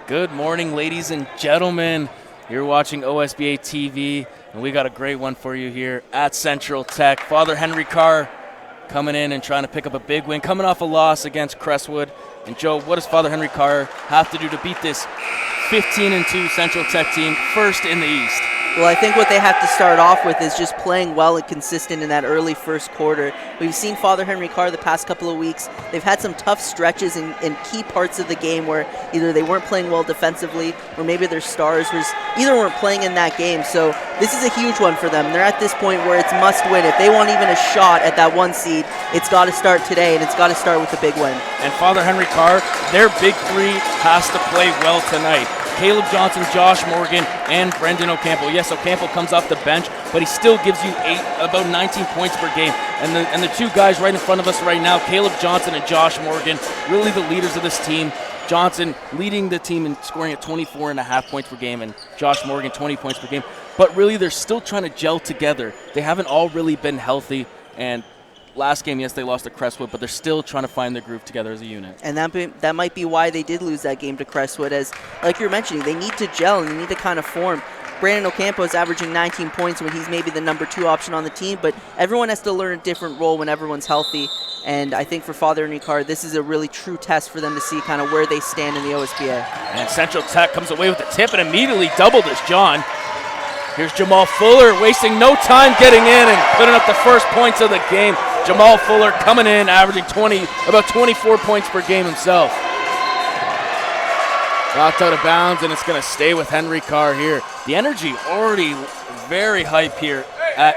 Good morning, ladies and gentlemen. You're watching OSBA TV, and we got a great one for you here at Central Tech. Father Henry Carr coming in and trying to pick up a big win, coming off a loss against Crestwood. And Joe, what does Father Henry Carr have to do to beat this 15-2 Central Tech team, first in the East? Well, I think what they have to start off with is just playing well and consistent in that early first quarter. We've seen Father Henry Carr the past couple of weeks. They've had some tough stretches in key parts of the game where either they weren't playing well defensively or maybe their stars weren't playing in that game. So this is a huge one for them. They're at this point where it's must win. If they want even a shot at that 1 seed, it's got to start today, and it's got to start with a big win. And Father Henry Carr, their big three has to play well tonight. Caleb Johnson, Josh Morgan, and Brendan Ocampo. Yes, Ocampo comes off the bench, but he still gives you about 19 points per game. And the two guys right in front of us right now, Caleb Johnson and Josh Morgan, really the leaders of this team. Johnson leading the team and scoring at 24.5 points per game, and Josh Morgan 20 points per game. But really, they're still trying to gel together. They haven't all really been healthy, and last game, yes, they lost to Crestwood, but they're still trying to find their groove together as a unit. And that might be why they did lose that game to Crestwood, as, like you're mentioning, they need to gel and they need to kind of form. Brandon Ocampo is averaging 19 points when he's maybe the number 2 option on the team, but everyone has to learn a different role when everyone's healthy. And I think for Father Henry Carr, this is a really true test for them to see kind of where they stand in the OSBA. And Central Tech comes away with the tip and immediately doubled as John. Here's Jamal Fuller wasting no time getting in and putting up the first points of the game. Jamal Fuller coming in, averaging about 24 points per game himself. Knocked out of bounds, and it's going to stay with Henry Carr here. The energy already very hype here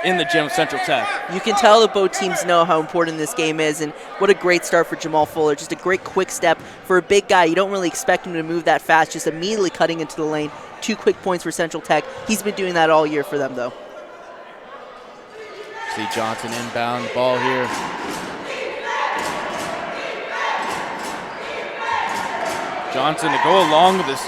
in the gym of Central Tech. You can tell that both teams know how important this game is, and what a great start for Jamal Fuller. Just a great quick step for a big guy. You don't really expect him to move that fast, just immediately cutting into the lane. 2 quick points for Central Tech. He's been doing that all year for them, though. See Johnson inbound, ball here. Johnson to go along with his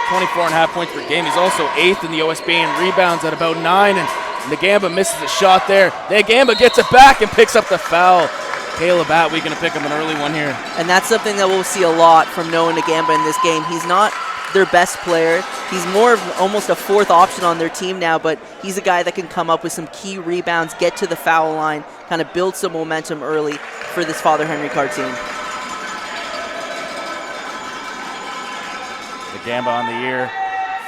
24.5 points per game. He's also 8th in the OSBA in rebounds at about 9, and Ngamba misses a shot there. Ngamba gets it back and picks up the foul. Caleb Atwee going to pick up an early one here. And that's something that we'll see a lot from Noah Ngamba in this game. He's not their best player. He's more of almost a 4th option on their team now, but he's a guy that can come up with some key rebounds, get to the foul line, kind of build some momentum early for this Father Henry Carr team. Ngamba on the year,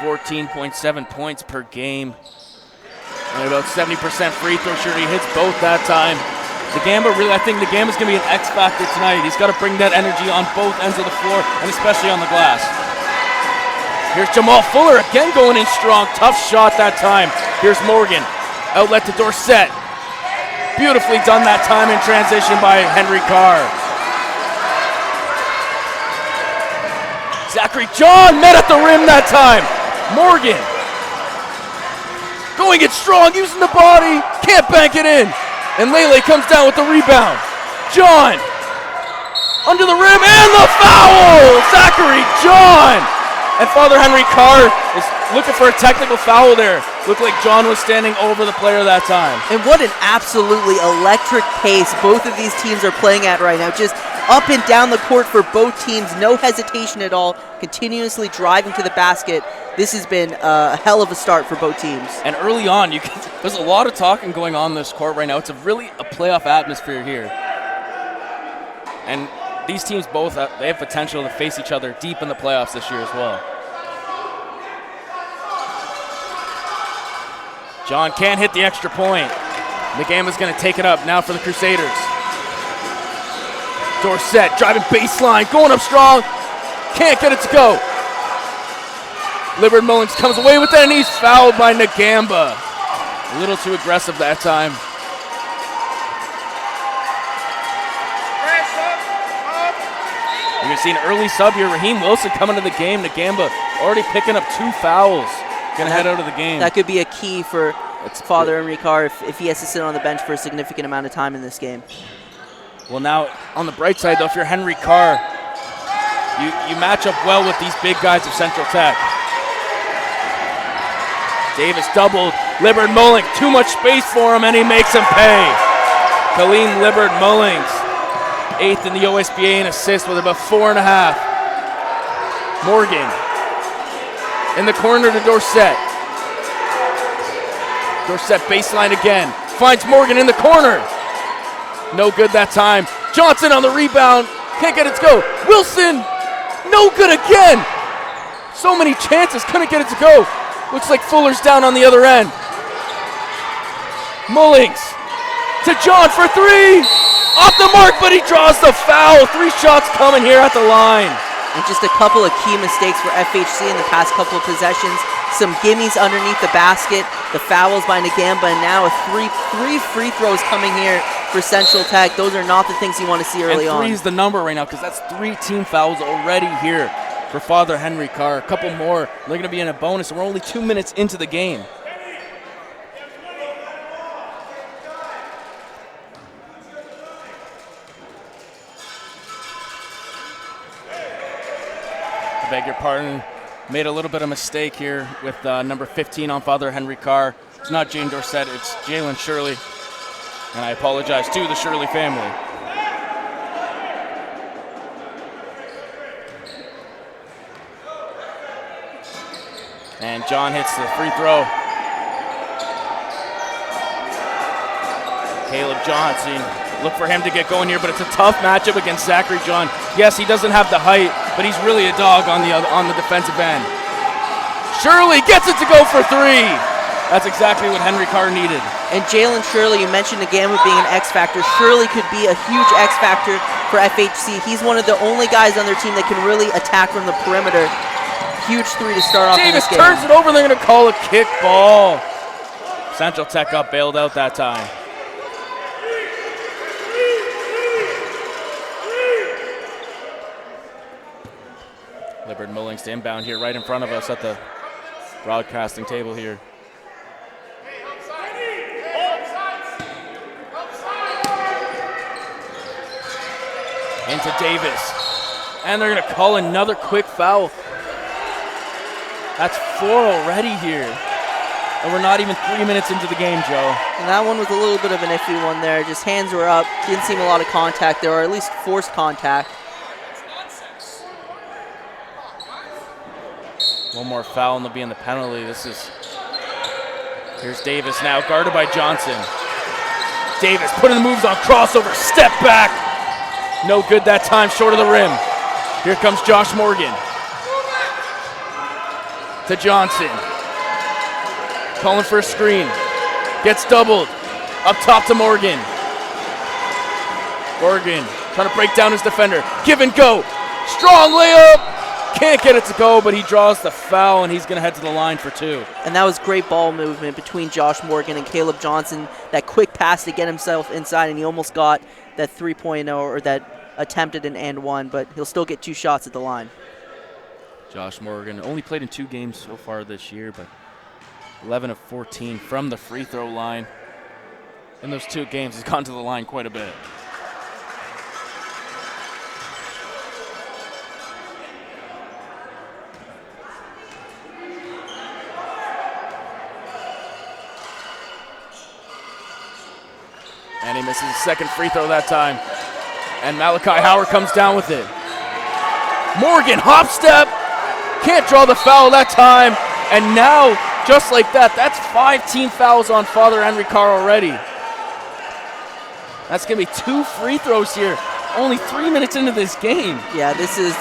14.7 points per game. And about 70% free throw shooter. He hits both that time. I think Ngamba's going to be an X factor tonight. He's got to bring that energy on both ends of the floor, and especially on the glass. Here's Jamal Fuller again going in strong. Tough shot that time. Here's Morgan. Outlet to Dorsett. Beautifully done that time in transition by Henry Carr. Zachary John met at the rim that time. Morgan going it strong, using the body. Can't bank it in. And Lele comes down with the rebound. John under the rim and the foul. Zachary John. And Father Henry Carr is looking for a technical foul there. Looked like John was standing over the player that time. And what an absolutely electric pace both of these teams are playing at right now. Just up and down the court for both teams. No hesitation at all. Continuously driving to the basket. This has been a hell of a start for both teams. And early on, there's a lot of talking going on this court right now. It's really a playoff atmosphere here. And these teams both they have potential to face each other deep in the playoffs this year as well. John can't hit the extra point. Ngamba's going to take it up now for the Crusaders. Dorsett driving baseline, going up strong. Can't get it to go. Libert Mullins comes away with it, and he's fouled by Ngamba. A little too aggressive that time. You're going to see an early sub here. Raheem Wilson coming to the game. Ngamba already picking up 2 fouls. Going to head out of the game. That could be a key for Father Henry Carr if he has to sit on the bench for a significant amount of time in this game. Well, now, on the bright side, though, if you're Henry Carr, you match up well with these big guys of Central Tech. Davis doubled. Libert Mullings, too much space for him, and he makes him pay. Kaleem Libert Mullings, 8th in the OSBA in assists with about 4.5. Morgan In the corner to Dorsett. Dorsett baseline again. Finds Morgan in the corner. No good that time. Johnson on the rebound. Can't get it to go. Wilson. No good again. So many chances. Couldn't get it to go. Looks like Fuller's down on the other end. Mullings to John for three. Off the mark, but he draws the foul. 3 shots coming here at the line. And just a couple of key mistakes for FHC in the past couple of possessions. Some gimmies underneath the basket, the fouls by Nagamba, and now three free throws coming here for Central Tech. Those are not the things you want to see early on. And 3 is the number right now because that's 3 team fouls already here for Father Henry Carr. A couple more. They're going to be in a bonus. We're only 2 minutes into the game. I beg your pardon. Made a little bit of mistake here with number 15 on Father Henry Carr. It's not Jane Dorsett, it's Jalen Shirley. And I apologize to the Shirley family. And John hits the free throw. Caleb Johnson, look for him to get going here, but it's a tough matchup against Zachary John. Yes, he doesn't have the height, but he's really a dog on the defensive end. Shirley gets it to go for 3. That's exactly what Henry Carr needed. And Jalen Shirley, you mentioned Nagamba being an X factor. Shirley could be a huge X factor for FHC. He's one of the only guys on their team that can really attack from the perimeter. Huge 3 to start off Davis in this game. turns it over, and they're going to call a kick ball. Central Tech got bailed out that time. Libbard Mullings to inbound here right in front of us at the broadcasting table here. Into Davis. And they're going to call another quick foul. That's 4 already here. And we're not even 3 minutes into the game, Joe. And that one was a little bit of an iffy one there. Just hands were up. Didn't seem a lot of contact there, or at least forced contact. One more foul and they'll be in the penalty. Here's Davis now, guarded by Johnson. Davis putting the moves on crossover, step back. No good that time, short of the rim. Here comes Josh Morgan. To Johnson. Calling for a screen. Gets doubled. Up top to Morgan. Morgan trying to break down his defender. Give and go. Strong layup. Can't get it to go, but he draws the foul, and he's going to head to the line for 2. And that was great ball movement between Josh Morgan and Caleb Johnson. That quick pass to get himself inside, and he almost got that 3.0 or that attempted an and 1, but he'll still get 2 shots at the line. Josh Morgan only played in 2 games so far this year, but 11 of 14 from the free throw line. In those 2 games, he's gone to the line quite a bit. And he misses his second free throw that time. And Malachi Howard comes down with it. Morgan, hop step. Can't draw the foul that time. And now, just like that, that's 5 team fouls on Father Henry Carr already. That's going to be 2 free throws here. Only 3 minutes into this game. Yeah, this is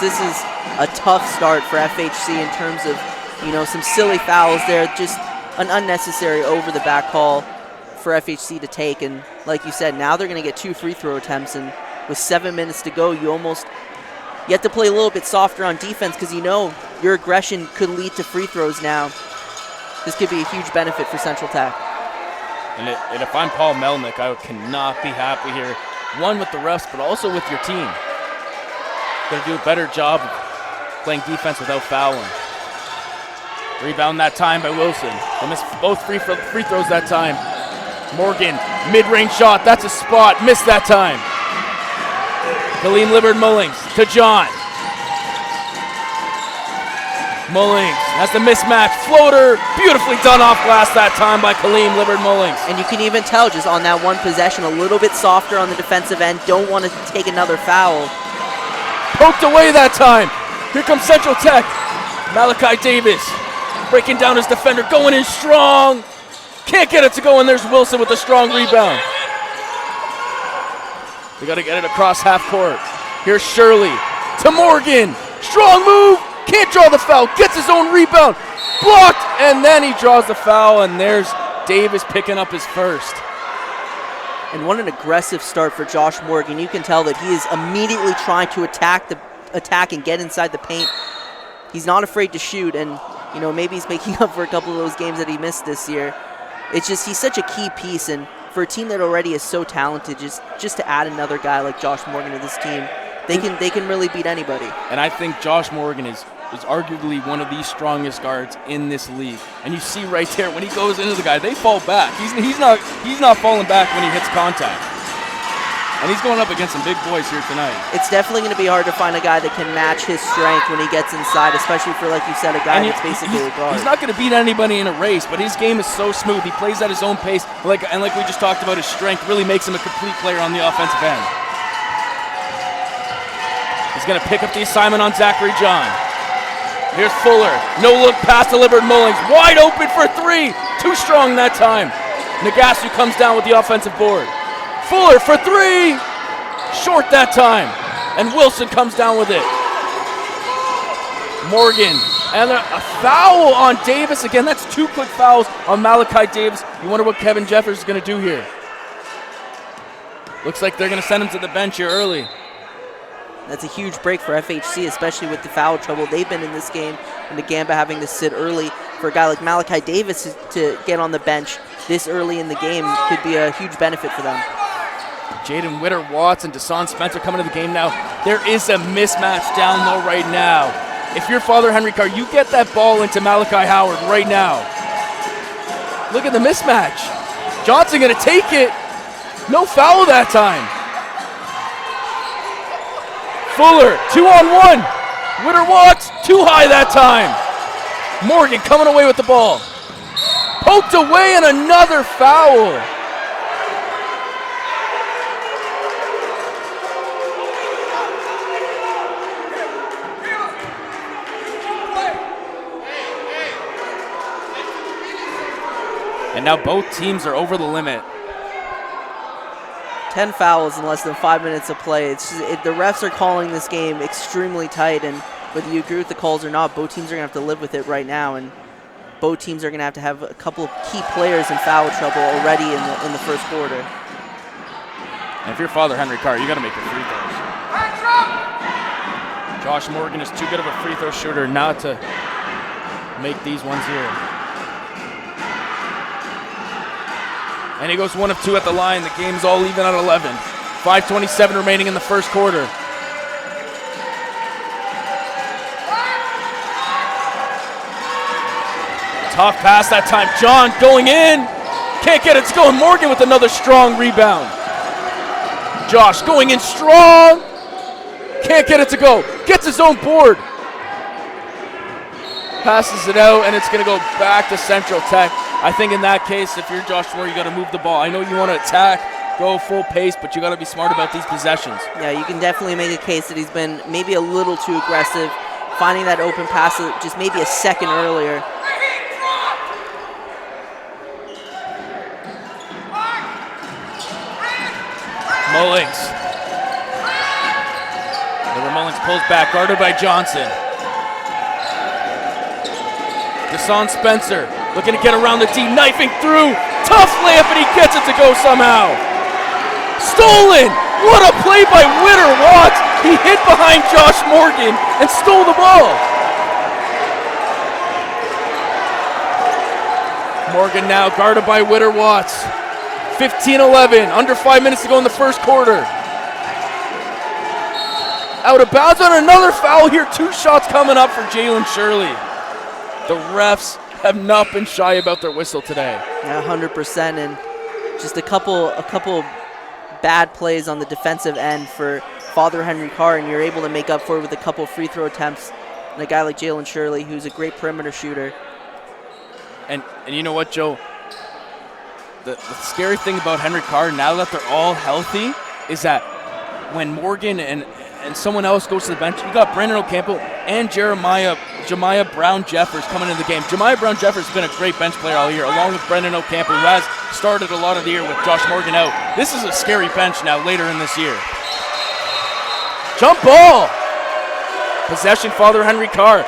a tough start for FHC in terms of, some silly fouls there. Just an unnecessary over-the-back call for FHC to take, and like you said, now they're going to get 2 free throw attempts, and with 7 minutes to go, you have to play a little bit softer on defense because your aggression could lead to free throws now. This could be a huge benefit for Central Tech. And if I'm Paul Melnick, I cannot be happy here. One, with the refs, but also with your team. Going to do a better job of playing defense without fouling. Rebound that time by Wilson. They missed both free throws that time. Morgan, mid-range shot, that's a spot, missed that time. Kaleem Libbard Mullings to John. Mullings has the mismatch, floater, beautifully done off glass that time by Kaleem Libbard Mullings. And you can even tell just on that one possession, a little bit softer on the defensive end, don't want to take another foul. Poked away that time. Here comes Central Tech. Malachi Davis breaking down his defender, going in strong. Can't get it to go, and there's Wilson with a strong rebound. They got to get it across half court. Here's Shirley to Morgan. Strong move. Can't draw the foul. Gets his own rebound. Blocked, and then he draws the foul, and there's Davis picking up his first. And what an aggressive start for Josh Morgan. You can tell that he is immediately trying to attack and get inside the paint. He's not afraid to shoot, and you know, maybe he's making up for a couple of those games that he missed this year. It's just he's such a key piece, and for a team that already is so talented, just to add another guy like Josh Morgan to this team, they can really beat anybody. And I think Josh Morgan is arguably one of the strongest guards in this league. And you see right there when he goes into the guy, they fall back. He's not falling back when he hits contact. And he's going up against some big boys here tonight. It's definitely going to be hard to find a guy that can match his strength when he gets inside, especially for, like you said, a guy that's basically a guard. He's not going to beat anybody in a race, but his game is so smooth. He plays at his own pace, and like we just talked about, his strength really makes him a complete player on the offensive end. He's going to pick up the assignment on Zachary John. Here's Fuller. No look pass delivered. Mullings wide open for three. Too strong that time. Nagasu comes down with the offensive board. Fuller for three. Short that time. And Wilson comes down with it. Morgan. And a foul on Davis. Again, that's two quick fouls on Malachi Davis. You wonder what Kevin Jeffers is going to do here. Looks like they're going to send him to the bench here early. That's a huge break for FHC, especially with the foul trouble they've been in this game, and the Gamba having to sit early. For a guy like Malachi Davis to get on the bench this early in the game could be a huge benefit for them. Jaden Witter-Watts and Desan Spencer coming to the game now. There is a mismatch down low right now. If you're Father Henry Carr, you get that ball into Malachi Howard right now. Look at the mismatch. Johnson going to take it. No foul that time. Fuller, 2-on-1. Witter-Watts, too high that time. Morgan coming away with the ball. Poked away and another foul. And now both teams are over the limit. 10 fouls in less than 5 minutes of play. The refs are calling this game extremely tight, and whether you agree with the calls or not, both teams are going to have to live with it right now, and both teams are going to have a couple of key players in foul trouble already in the first quarter. And if you're Father Henry Carr, you got to make your free throws. Josh Morgan is too good of a free throw shooter not to make these ones here. And he goes 1 of 2 at the line. The game's all even at 11. 5:27 remaining in the first quarter. Tough pass that time. John going in. Can't get it to go. Morgan with another strong rebound. Josh going in strong. Can't get it to go. Gets his own board. Passes it out, and it's going to go back to Central Tech. I think in that case, if you're Josh Moore, you got to move the ball. I know you want to attack, go full pace, but you got to be smart about these possessions. Yeah, you can definitely make a case that he's been maybe a little too aggressive, finding that open pass just maybe a second earlier. Mullings. Mullings pulls back, guarded by Johnson. Desan Spencer looking to get around the D, knifing through. Tough layup, and he gets it to go somehow. Stolen! What a play by Witter-Watts. He hit behind Josh Morgan and stole the ball. Morgan now guarded by Witter-Watts. 15-11, under 5 minutes to go in the first quarter. Out of bounds on another foul here. 2 shots coming up for Jalen Shirley. The refs have not been shy about their whistle today. Yeah, 100%, and just a couple bad plays on the defensive end for Father Henry Carr, and you're able to make up for it with a couple free throw attempts and a guy like Jalen Shirley, who's a great perimeter shooter. And you know what, Joe? The scary thing about Henry Carr, now that they're all healthy, is that when Morgan and someone else goes to the bench, you got Brandon Ocampo and Jeremiah Jemiah Brown-Jeffers coming into the game. Jemiah Brown-Jeffers has been a great bench player all year, along with Brendan Ocampo, who has started a lot of the year with Josh Morgan out. This is a scary bench now later in this year. Jump ball! Possession, Father Henry Carr.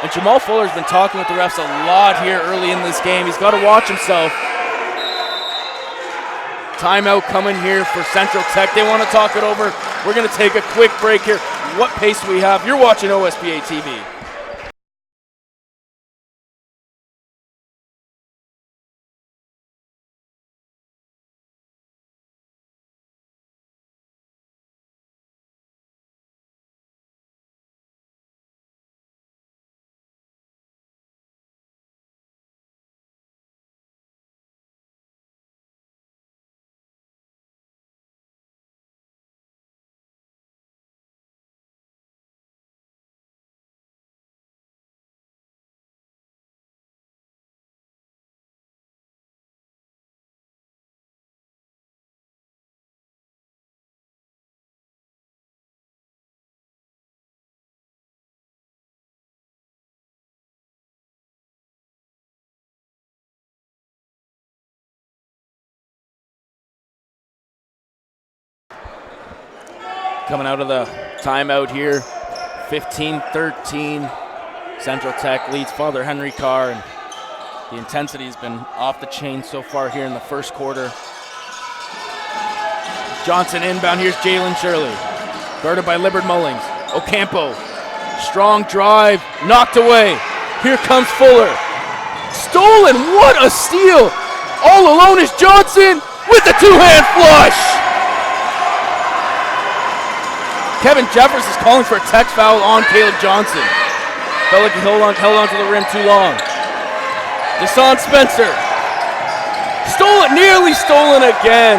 And Jamal Fuller has been talking with the refs a lot here early in this game. He's got to watch himself. Timeout coming here for Central Tech. They want to talk it over. We're going to take a quick break here. What pace we have? You're watching OSBA TV. Coming out of the timeout here, 15-13. Central Tech leads Father Henry Carr, and the intensity has been off the chain so far here in the first quarter. Johnson inbound, here's Jalen Shirley. Guarded by Libbard Mullings. Ocampo, strong drive, knocked away. Here comes Fuller. Stolen, what a steal! All alone is Johnson with the two-hand flush! Kevin Jeffers is calling for a tech foul on Caleb Johnson. Felt like he held on to the rim too long. Deshaun Spencer. Stolen, nearly stolen again.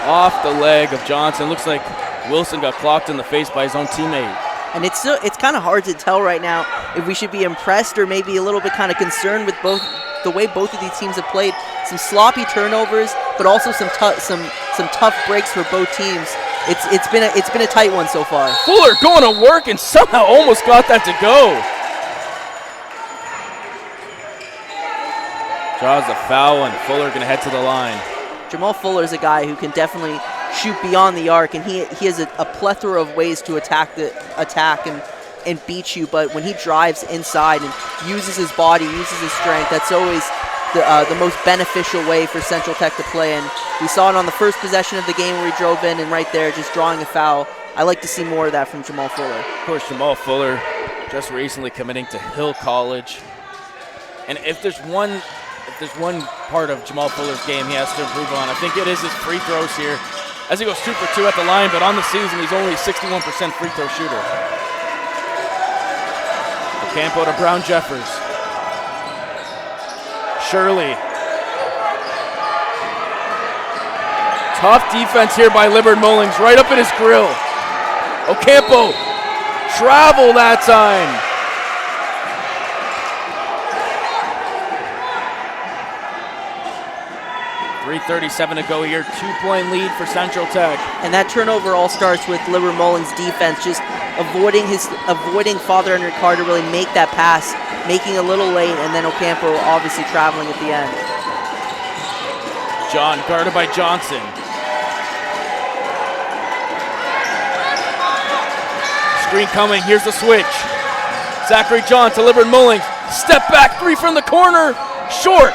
Off the leg of Johnson. Looks like Wilson got clocked in the face by his own teammate. And it's kind of hard to tell right now if we should be impressed or maybe a little bit kind of concerned with the way both of these teams have played. Some sloppy turnovers, but also some tough breaks for both teams. It's been a tight one so far. Fuller going to work and somehow almost got that to go. Draws a foul and Fuller going to head to the line. Jamal Fuller is a guy who can definitely shoot beyond the arc, and he has a plethora of ways to attack and beat you. But when he drives inside and uses his body, uses his strength, that's always the most beneficial way for Central Tech to play. And we saw it on the first possession of the game where he drove in and right there just drawing a foul. I like to see more of that from Jamal Fuller. Of course, Jamal Fuller just recently committing to Hill College. And if there's one part of Jamal Fuller's game he has to improve on, I think it is his free throws here. As he goes 2 for 2 at the line, but on the season he's only a 61% free throw shooter. Ocampo to Brown-Jeffers. Shirley. Tough defense here by Libbard Mullings, right up in his grill. Ocampo, travel that time. 3:37 to go here, 2-point lead for Central Tech. And that turnover all starts with Libbard Mullings' defense, just avoiding Father Henry Carr to really make that pass, making a little late, and then Ocampo obviously traveling at the end. John guarded by Johnson. Screen coming, here's the switch. Zachary John to Libbard Mullings. Step back, three from the corner, short.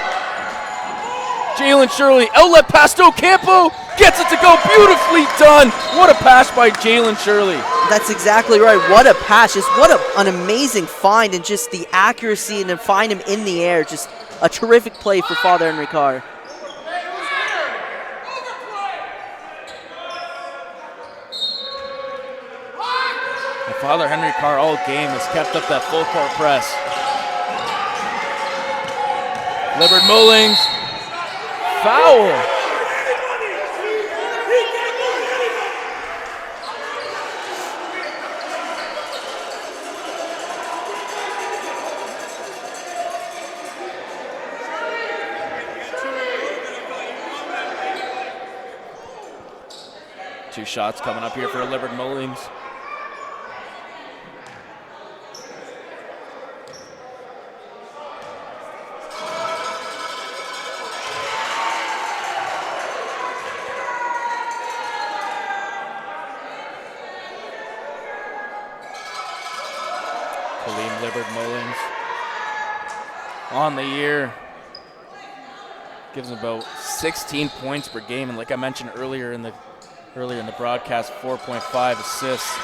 Jalen Shirley, outlet pass to Ocampo, gets it to go, beautifully done. What a pass by Jalen Shirley. That's exactly right, what a pass, just what an amazing find, and just the accuracy and to find him in the air, just a terrific play for Father Henry Carr. And Father Henry Carr all game has kept up that full court press. Libbard Mullings. Foul. Two shots coming up here for Libbard Mullings. William Libbard Mullins on the year. Gives him about 16 points per game, and like I mentioned earlier in the broadcast, 4.5 assists.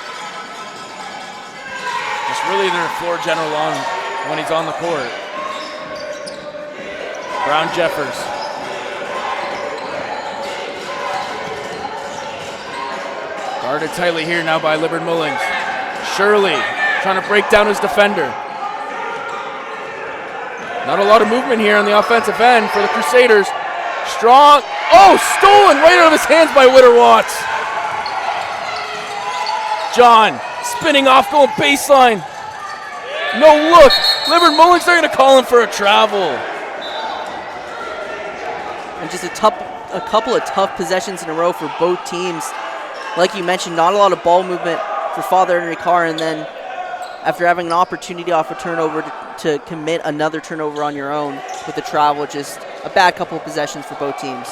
Just really their floor general on when he's on the court. Brown Jeffers. Guarded tightly here now by Libbard Mullins. Shirley trying to break down his defender. Not a lot of movement here on the offensive end for the Crusaders. Strong. Oh, stolen right out of his hands by Witter Watts. John spinning off, going baseline. No look. Libbard Mullins, they're going to call him for a travel. And just a couple of tough possessions in a row for both teams. Like you mentioned, not a lot of ball movement for Father Henry Carr, and then after having an opportunity off a turnover to commit another turnover on your own with the travel, just a bad couple of possessions for both teams.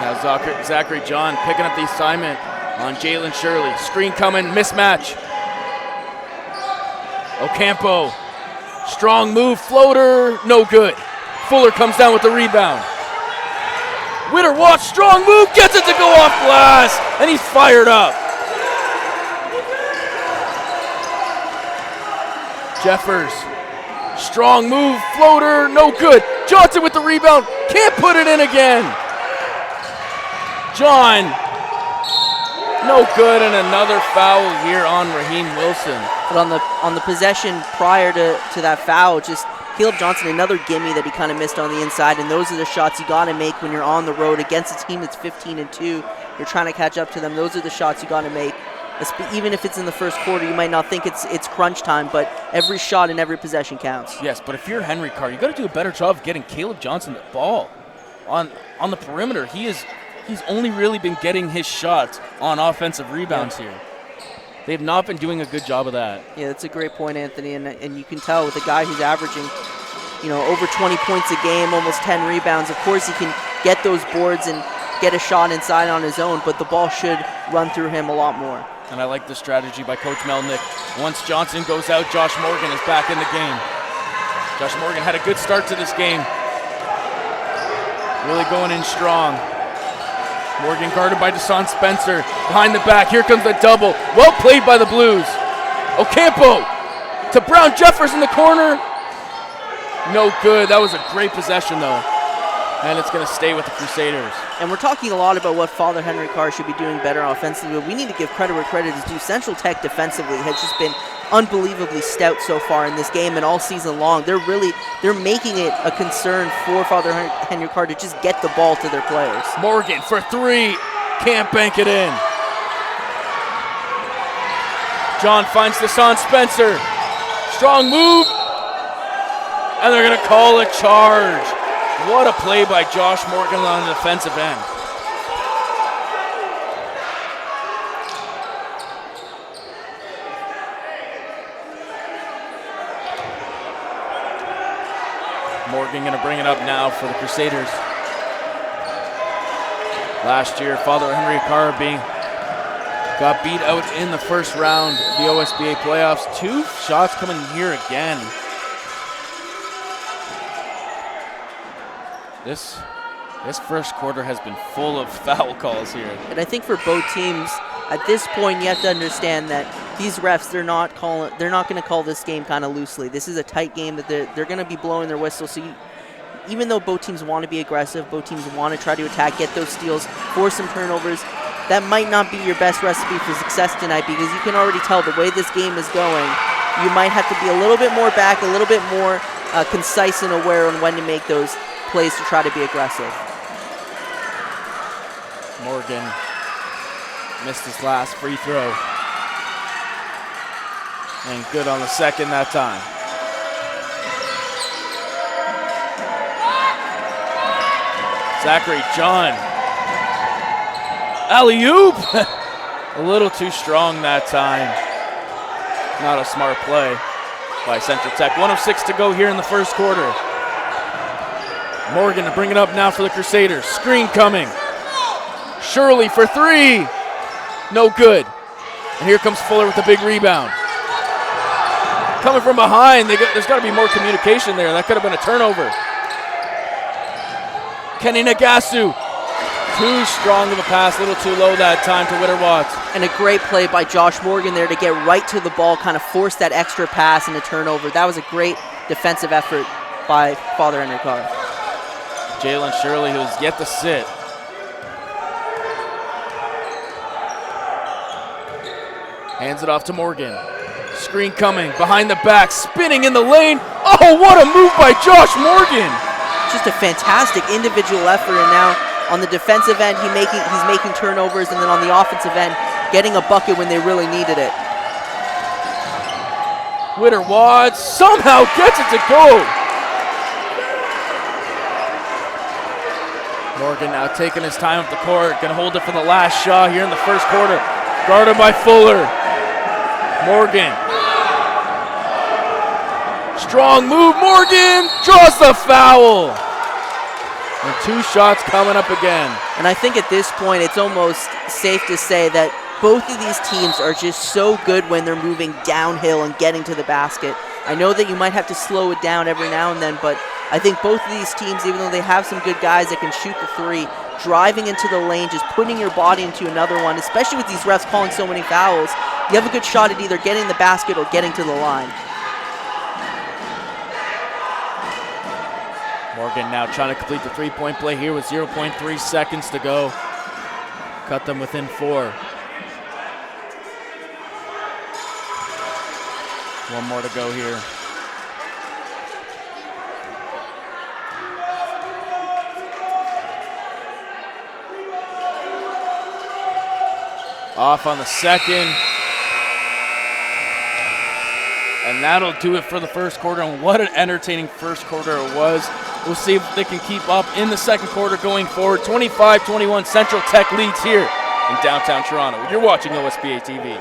Now Zachary John picking up the assignment on Jalen Shirley. Screen coming, mismatch. Ocampo, strong move, floater, no good. Fuller comes down with the rebound. Witter Watts, strong move, gets it to go off glass, and he's fired up. Jeffers, strong move, floater, no good. Johnson with the rebound, can't put it in again. John, no good, and another foul here on Raheem Wilson. But on the possession prior to that foul, just Caleb Johnson, another gimme that he kind of missed on the inside, and those are the shots you got to make when you're on the road against a team that's 15-2. You're trying to catch up to them. Those are the shots you got to make. Even if it's in the first quarter, you might not think it's crunch time, but every shot and every possession counts. Yes, but if you're Henry Carr, you got to do a better job of getting Caleb Johnson the ball on the perimeter. He's only really been getting his shots on offensive rebounds here. They've not been doing a good job of that. Yeah, that's a great point, Anthony, and you can tell with a guy who's averaging, over 20 points a game, almost 10 rebounds. Of course, he can get those boards and get a shot inside on his own, but the ball should run through him a lot more. And I like the strategy by Coach Melnick. Once Johnson goes out, Josh Morgan is back in the game. Josh Morgan had a good start to this game. Really going in strong. Morgan guarded by Deshaun Spencer. Behind the back, here comes the double. Well played by the Blues. Ocampo to Brown Jeffers in the corner. No good. That was a great possession, though. And it's going to stay with the Crusaders. And we're talking a lot about what Father Henry Carr should be doing better offensively, but we need to give credit where credit is due. Central Tech defensively has just been unbelievably stout so far in this game and all season long. They're making it a concern for Father Henry Carr to just get the ball to their players. Morgan for three. Can't bank it in. John finds Deshaun Spencer. Strong move. And they're going to call a charge. What a play by Josh Morgan on the defensive end. Morgan going to bring it up now for the Crusaders. Last year, Father Henry Carr got beat out in the first round of the OSBA playoffs. 2 shots coming here again. This first quarter has been full of foul calls here. And I think for both teams, at this point, you have to understand that these refs, they're not going to call this game kind of loosely. This is a tight game that they're going to be blowing their whistle. So even though both teams want to be aggressive, both teams want to try to attack, get those steals, force some turnovers, that might not be your best recipe for success tonight, because you can already tell the way this game is going, you might have to be a little bit more back, a little bit more concise and aware on when to make those plays to try to be aggressive. Morgan missed his last free throw. And good on the second that time. Zachary John. Alley-oop! A little too strong that time. Not a smart play by Central Tech. 1:06 to go here in the first quarter. Morgan to bring it up now for the Crusaders. Screen coming. Shirley for three. No good. And here comes Fuller with the big rebound. Coming from behind, there's got to be more communication there. That could have been a turnover. Kenny Nagasu, too strong of a pass, a little too low that time to Witter-Watts. And a great play by Josh Morgan there to get right to the ball, kind of force that extra pass and a turnover. That was a great defensive effort by Father Henry Carr. Jalen Shirley, who's yet to sit. Hands it off to Morgan. Screen coming, behind the back, spinning in the lane. Oh, what a move by Josh Morgan. Just a fantastic individual effort, and now on the defensive end, he's making turnovers, and then on the offensive end, getting a bucket when they really needed it. Witter-Watts somehow gets it to go. Morgan now taking his time up the court, gonna hold it for the last shot here in the first quarter. Guarded by Fuller. Morgan. Strong move, Morgan draws the foul. And 2 shots coming up again. And I think at this point, it's almost safe to say that both of these teams are just so good when they're moving downhill and getting to the basket. I know that you might have to slow it down every now and then, but I think both of these teams, even though they have some good guys that can shoot the three, driving into the lane, just putting your body into another one, especially with these refs calling so many fouls, you have a good shot at either getting the basket or getting to the line. Morgan now trying to complete the three-point play here with 0.3 seconds to go. Cut them within 4. One more to go here. Off on the second. And that'll do it for the first quarter. And what an entertaining first quarter it was. We'll see if they can keep up in the second quarter going forward. 25-21 Central Tech leads here in downtown Toronto. You're watching OSBA TV.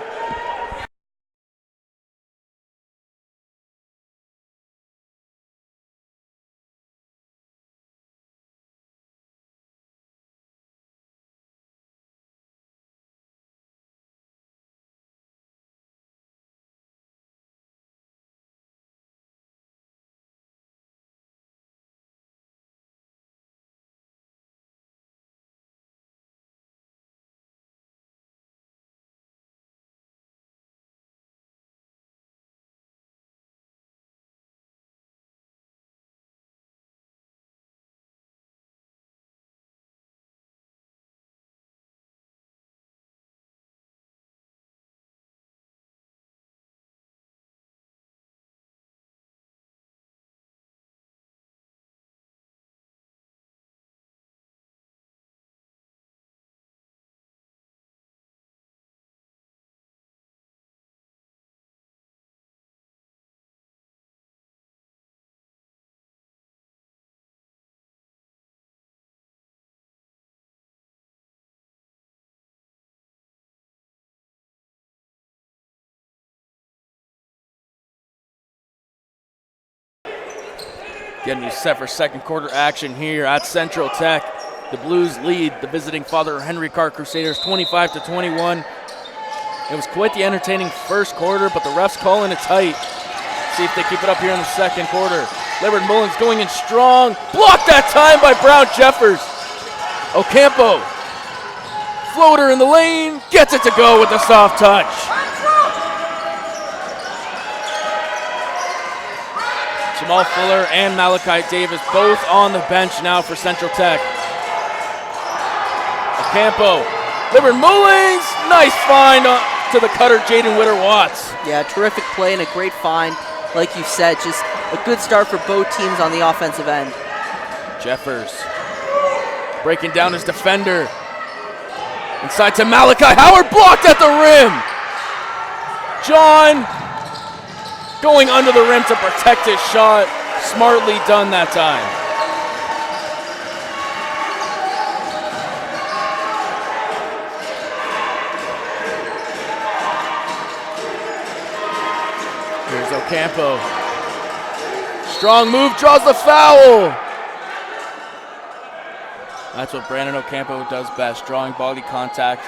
Getting you set for second quarter action here at Central Tech. The Blues lead the visiting Father Henry Carr Crusaders 25-21. It was quite the entertaining first quarter, but the refs calling it tight. See if they keep it up here in the second quarter. Leonard Mullins going in strong. Blocked that time by Brown Jeffers. Ocampo. Floater in the lane. Gets it to go with a soft touch. Jamal Fuller and Malachi Davis both on the bench now for Central Tech. Ocampo, Leonard Mullins, nice find to the cutter, Jaden Witter-Watts. Yeah, terrific play and a great find. Like you said, just a good start for both teams on the offensive end. Jeffers breaking down his defender. Inside to Malachi Howard, blocked at the rim. John going under the rim to protect his shot. Smartly done that time. Here's Ocampo. Strong move, draws the foul. That's what Brandon Ocampo does best, drawing body contact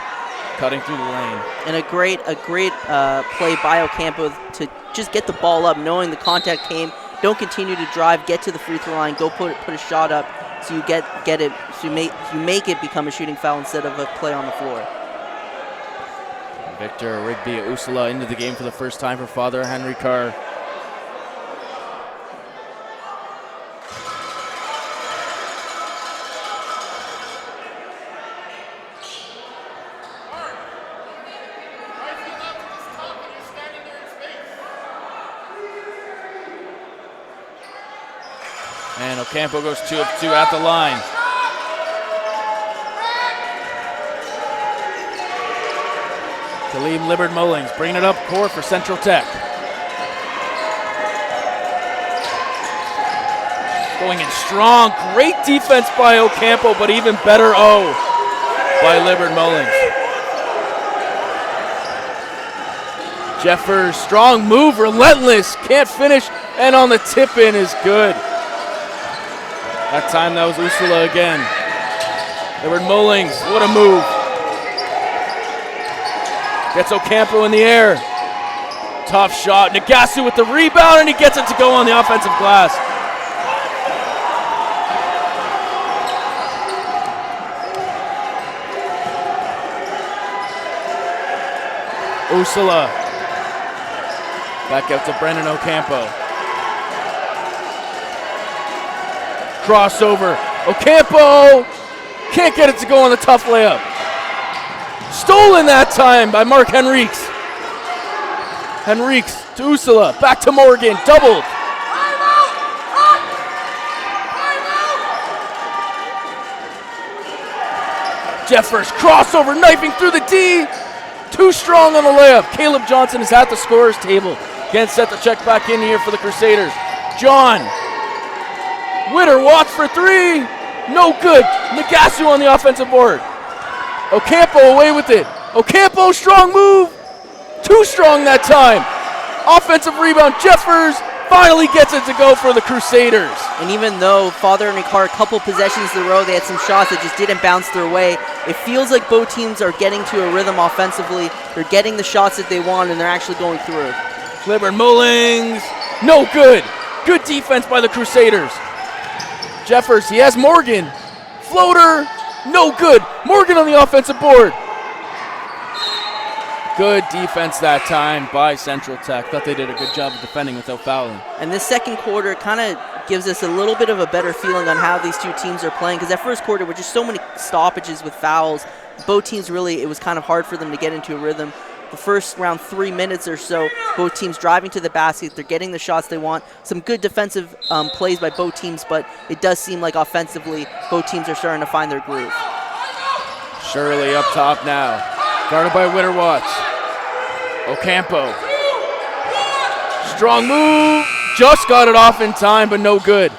cutting through the lane. And a great play by Ocampo to just get the ball up, knowing the contact came. Don't continue to drive, get to the free throw line, go put a shot up, so you get it, so you make it become a shooting foul instead of a play on the floor. Victor Rigby Usula into the game for the first time for Father Henry Carr. And Ocampo goes 2 of 2 at the line. Khalid Libbard Mullings bringing it up court for Central Tech. Going in strong, great defense by Ocampo, but even better by Libbard Mullings. Jeffers, strong move, relentless, can't finish, and on the tip in is good. That time that was Usula again. Libbard Mullings, what a move. Gets Ocampo in the air. Tough shot. Nagasu with the rebound, and he gets it to go on the offensive glass. Usula. Back out to Brendan Ocampo. Crossover. Ocampo can't get it to go on the tough layup. Stolen that time by Mark Henriques. Henriques to Usula. Back to Morgan. Doubled. Jeffers crossover, knifing through the D. Too strong on the layup. Caleb Johnson is at the scorer's table. Again, set the check back in here for the Crusaders. John. Witter Watts for 3. No good. Nagasu on the offensive board. Ocampo away with it. Ocampo, strong move. Too strong that time. Offensive rebound. Jeffers finally gets it to go for the Crusaders. And even though Father Henry Carr, a couple possessions in a row, they had some shots that just didn't bounce their way, it feels like both teams are getting to a rhythm offensively. They're getting the shots that they want, and they're actually going through. Libbard Mullings. No good. Good defense by the Crusaders. Jeffers, he has Morgan. Floater. No good. Morgan on the offensive board. Good defense that time by Central Tech. Thought they did a good job of defending without fouling. And this second quarter kind of gives us a little bit of a better feeling on how these two teams are playing, because that first quarter with just so many stoppages with fouls, both teams really, it was kind of hard for them to get into a rhythm. The first around 3 minutes or so, both teams driving to the basket, they're getting the shots they want. Some good defensive plays by both teams, but it does seem like offensively, both teams are starting to find their groove. Shirley up top now, guarded by Witter Watts. Ocampo. Strong move, just got it off in time, but no good.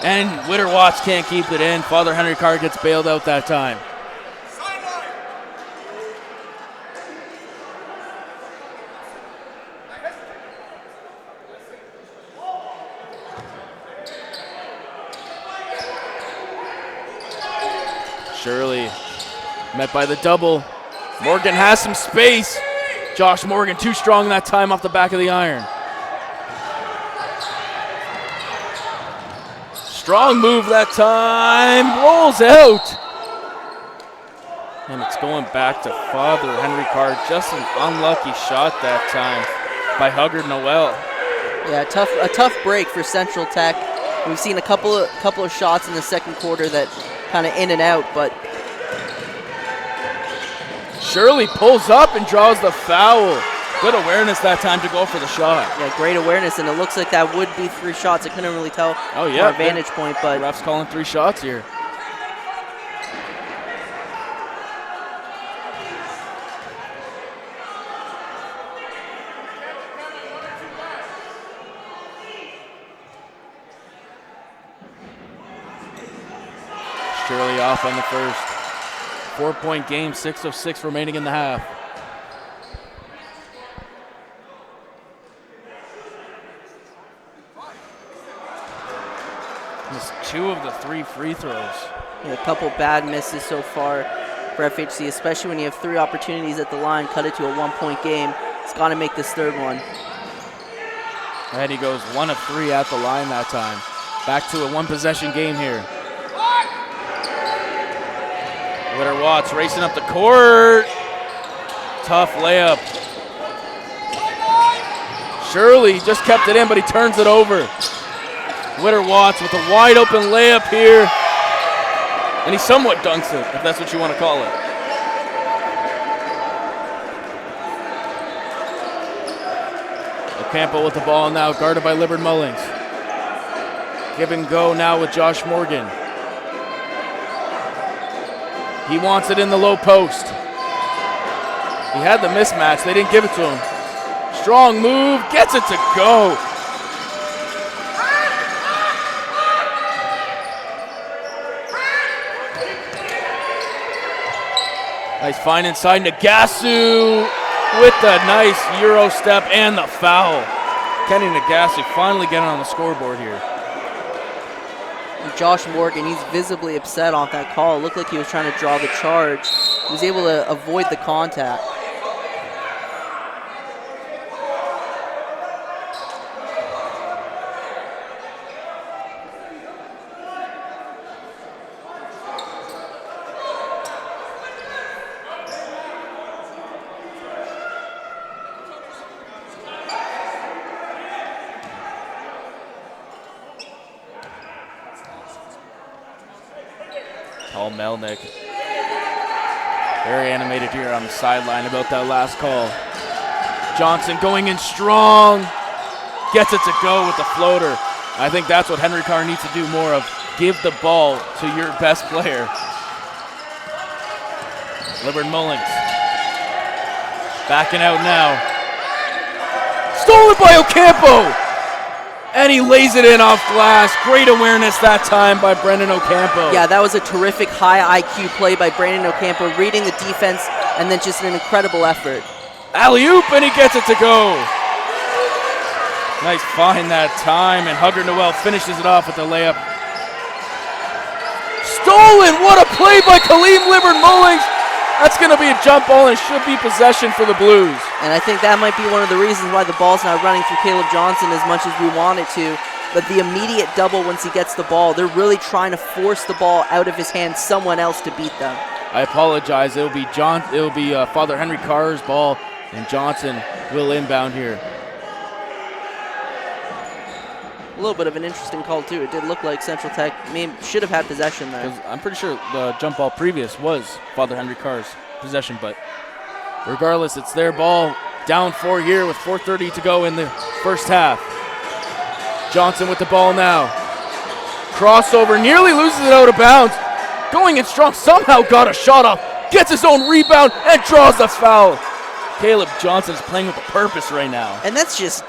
And Witter Watts can't keep it in. Father Henry Carr gets bailed out that time. Shirley met by the double. Morgan has some space. Josh Morgan too strong that time off the back of the iron. Strong move that time. Rolls out. And it's going back to Father Henry Carr. Just an unlucky shot that time by Huggard Noel. Yeah, a tough break for Central Tech. We've seen a couple of shots in the second quarter that kind of in and out, but Shirley pulls up and draws the foul. Good awareness that time to go for the shot. Yeah, great awareness, and it looks like that would be 3 shots. I couldn't really tell from our vantage point, but the ref's calling 3 shots here. Shirley off on the first. 4-point game, 6 of 6 remaining in the half. Missed 2 of the 3 free throws. Yeah, a couple bad misses so far for FHC, especially when you have 3 opportunities at the line, cut it to a 1-point game. It's got to make this third one. And he goes 1 of 3 at the line that time. Back to a 1-possession game here. Witter Watts racing up the court. Tough layup. Shirley just kept it in, but he turns it over. Witter Watts with a wide open layup here. And he somewhat dunks it, if that's what you want to call it. Ocampo with the ball now, guarded by Libbard Mullings. Give and go now with Josh Morgan. He wants it in the low post. He had the mismatch, they didn't give it to him. Strong move, gets it to go. Nice find inside, Nagasu with the nice Euro step and the foul. Kenny Nagasu finally getting on the scoreboard here. And Josh Morgan, he's visibly upset off that call. It looked like he was trying to draw the charge. He was able to avoid the contact. Paul Melnick, very animated here on the sideline about that last call. Johnson going in strong, gets it to go with the floater. I think that's what Henry Carr needs to do more of. Give the ball to your best player. Libbard Mullings, backing out now. Stolen by Ocampo! And he lays it in off glass. Great awareness that time by Brendan Ocampo. Yeah, that was a terrific high IQ play by Brandon Ocampo, reading the defense, and then just an incredible effort. Alley-oop, and he gets it to go. Nice find that time, and Hugger Noel finishes it off with the layup. Stolen! What a play by Kaleem Libbard Mullings. That's going to be a jump ball, and it should be possession for the Blues. And I think that might be one of the reasons why the ball's not running through Caleb Johnson as much as we want it to. But the immediate double once he gets the ball, they're really trying to force the ball out of his hands, someone else to beat them. I apologize. It'll be Father Henry Carr's ball, and Johnson will inbound here. A little bit of an interesting call, too. It did look like Central Tech should have had possession there. I'm pretty sure the jump ball previous was Father Henry Carr's possession, but regardless, it's their ball. Down 4 here with 4:30 to go in the first half. Johnson with the ball now. Crossover, nearly loses it out of bounds. Going in strong, somehow got a shot off. Gets his own rebound and draws the foul. Caleb Johnson is playing with a purpose right now. And that's just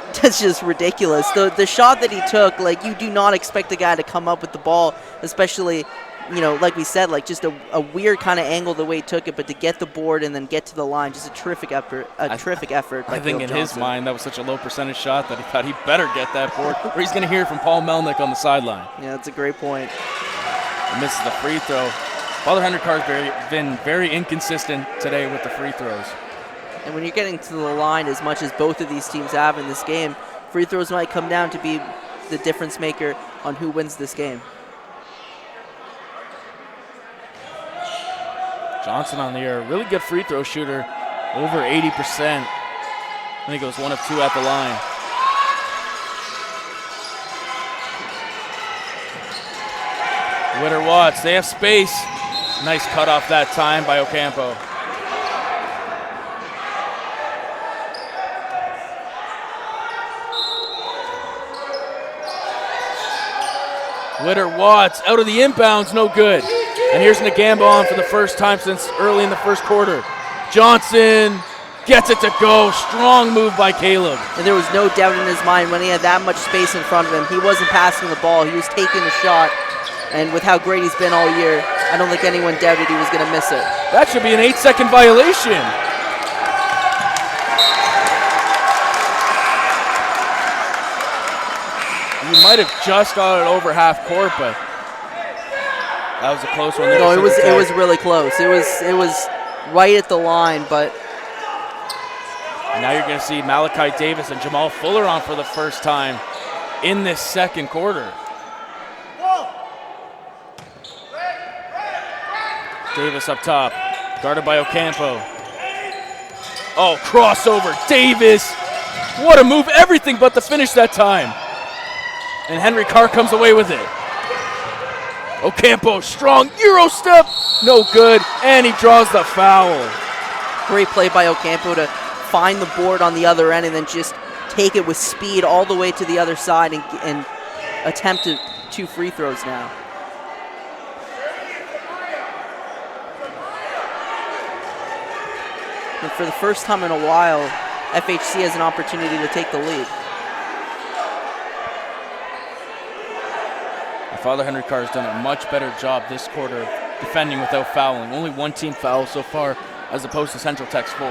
ridiculous. The shot that he took, like, you do not expect the guy to come up with the ball, especially, you know, like we said, like just a weird kind of angle the way he took it, but to get the board and then get to the line, just a terrific effort. Terrific effort by I think Caleb in Johnson. his mind that was such a low percentage shot that he thought he better get that board, or he's going to hear from Paul Melnick on the sideline. Yeah, that's a great point. He misses the free throw. Father Henry Carr's been very inconsistent today with the free throws. And when you're getting to the line as much as both of these teams have in this game, free throws might come down to be the difference maker on who wins this game. Johnson on the air, really good free throw shooter, over 80%. I think it goes 1 of 2 at the line. Witter Watts, they have space. Nice cutoff that time by Ocampo. Witter Watts out of the inbounds, no good. And here's Nagambo on for the first time since early in the first quarter. Johnson gets it to go. Strong move by Caleb. And there was no doubt in his mind when he had that much space in front of him. He wasn't passing the ball. He was taking the shot. And with how great he's been all year, I don't think anyone doubted he was going to miss it. That should be an 8-second violation. You might have just got it over half court, but That was a close one there. No, it was really close. It was right at the line, but. And now you're going to see Malachi Davis and Jamal Fuller on for the first time in this second quarter. Davis up top, guarded by Ocampo. Oh, crossover, Davis. What a move, everything but the finish that time. And Henry Carr comes away with it. Ocampo, strong Euro step, no good, and he draws the foul. Great play by Ocampo to find the board on the other end and then just take it with speed all the way to the other side and attempt 2 free throws now. And for the first time in a while, FHC has an opportunity to take the lead. Father Henry Carr has done a much better job this quarter defending without fouling. Only 1 team foul so far as opposed to Central Tech's 4.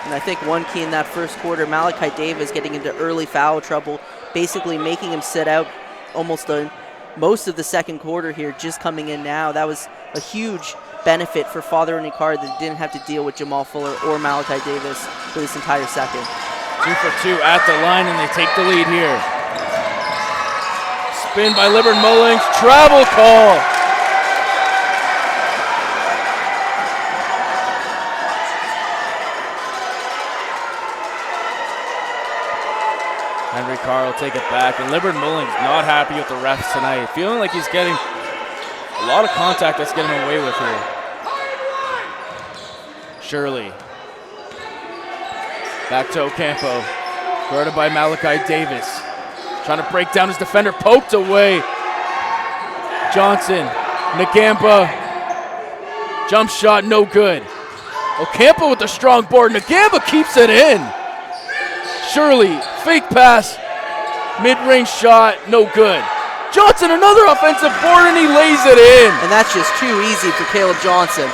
And I think one key in that first quarter, Malachi Davis getting into early foul trouble, basically making him sit out almost most of the second quarter here, just coming in now. That was a huge benefit for Father Henry Carr that didn't have to deal with Jamal Fuller or Malachi Davis for this entire second. 2 for 2 at the line, and they take the lead here. Spin by Libbard Mullings, travel call. Henry Carr will take it back, and Libbard Mullings not happy with the refs tonight, feeling like he's getting a lot of contact that's getting away with here. Shirley. Back to Ocampo, guarded by Malachi Davis. Trying to break down his defender, poked away. Johnson, Ngamba, jump shot, no good. Ocampo with the strong board, Ngamba keeps it in. Shirley, fake pass, mid-range shot, no good. Johnson, another offensive board, and he lays it in. And that's just too easy for Caleb Johnson.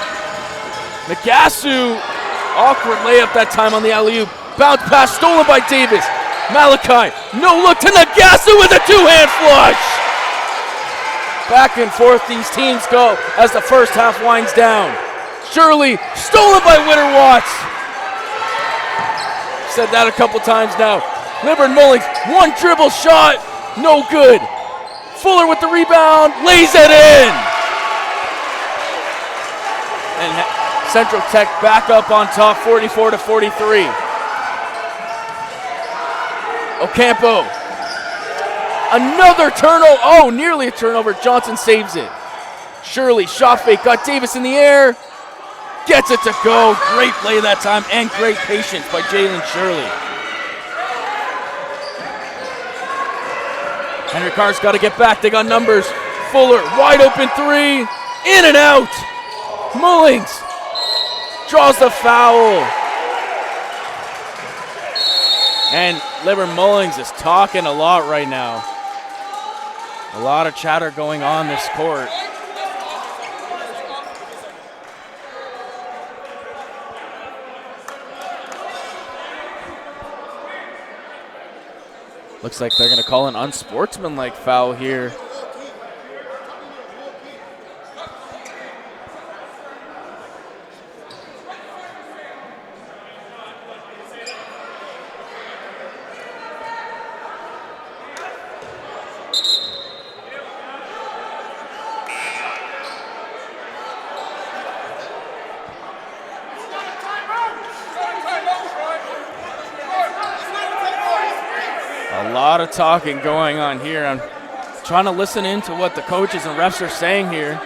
Nagasu, awkward layup that time on the alley-oop. Bounce pass stolen by Davis. Malachi, no look to Nagasu with a 2-hand flush. Back and forth these teams go as the first half winds down. Shirley, stolen by Witter Watts. Said that a couple times now. Libbard Mullings, 1 dribble shot, no good. Fuller with the rebound, lays it in. And Central Tech back up on top, 44-43. Ocampo, another turnover. Oh, nearly a turnover. Johnson saves it. Shirley, shot fake, got Davis in the air. Gets it to go. Great play that time and great patience by Jalen Shirley. Henry Carr's got to get back. They got numbers. Fuller, wide open 3. In and out. Mullings draws the foul. And Libbard Mullings is talking a lot right now. A lot of chatter going on this court. Looks like they're going to call an unsportsmanlike foul here. A lot of talking going on here. I'm trying to listen into what the coaches and refs are saying here.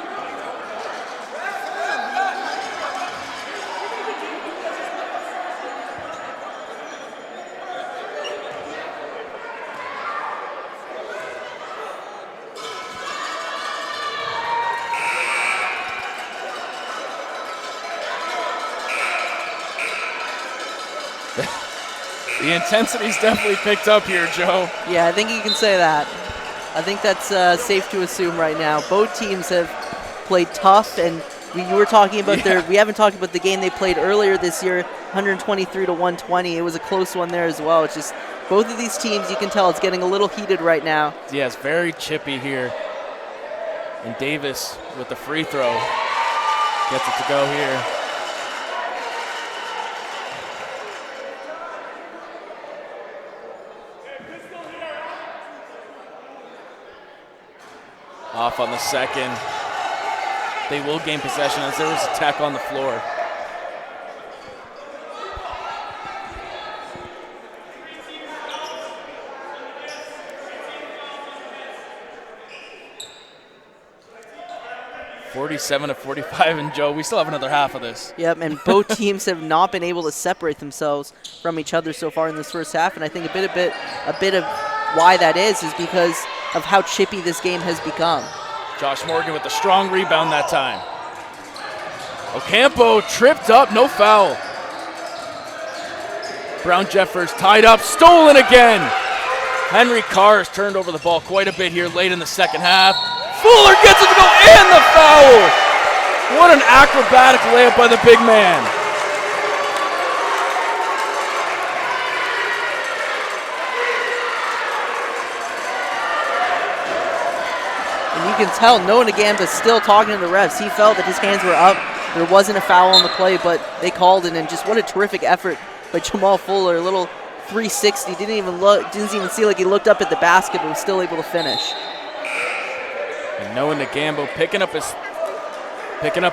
The intensity's definitely picked up here, Joe. Yeah, I think you can say that. I think that's safe to assume right now. Both teams have played tough, and you were talking about we haven't talked about the game they played earlier this year, 123-120. It was a close one there as well. It's just Both of these teams, you can tell it's getting a little heated right now. Yes, very chippy here. And Davis with the free throw gets it to go here. Off on the second. They will gain possession as there was a tech on the floor. (47-45), and Joe, we still have another half of this. Yep, and both teams have not been able to separate themselves from each other so far in this first half, and I think a bit of why that is because of how chippy this game has become. Josh Morgan with the strong rebound that time. Ocampo tripped up, no foul. Brown Jeffers tied up, stolen again. Henry Carr has turned over the ball quite a bit here late in the second half. Fuller gets it to go and the foul. What an acrobatic layup by the big man. And you can tell Noah Nagamba still talking to the refs. He felt that his hands were up. There wasn't a foul on the play, but they called it, and just what a terrific effort by Jamal Fuller. A little 360. Didn't even see like he looked up at the basket, but was still able to finish. And Noah Nagamba picking up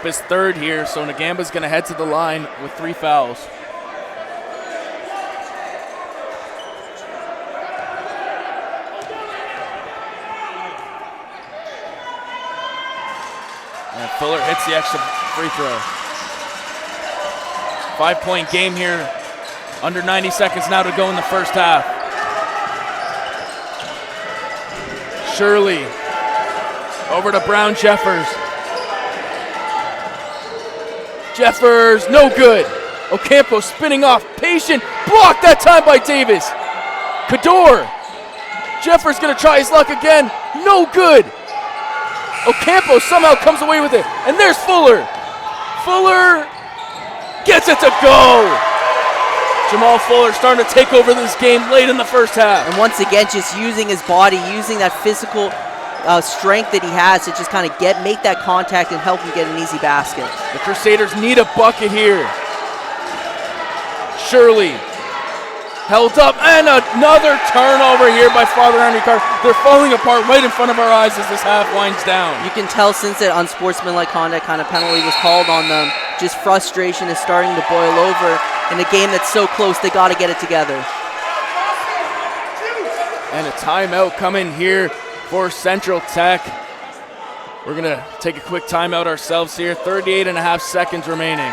his third here, so Nagamba's going to head to the line with 3 fouls. And Fuller hits the extra free throw. 5-point game here. Under 90 seconds now to go in the first half. Shirley over to Brown Jeffers. Jeffers, no good. Ocampo spinning off, patient, blocked that time by Davis. Kador. Jeffers gonna try his luck again, no good. Ocampo somehow comes away with it, and there's Fuller. Fuller gets it to go. Jamal Fuller starting to take over this game late in the first half. And once again, just using his body, using that physical strength that he has to just kind of make that contact and help him get an easy basket. The Crusaders need a bucket here. Shirley held up, and another turnover here by Father Henry Carr. They're falling apart right in front of our eyes as this half winds down. You can tell since that unsportsmanlike conduct kind of penalty was called on them, just frustration is starting to boil over. In a game that's so close, they got to get it together. And a timeout coming here for Central Tech. We're going to take a quick timeout ourselves here. 38.5 seconds remaining.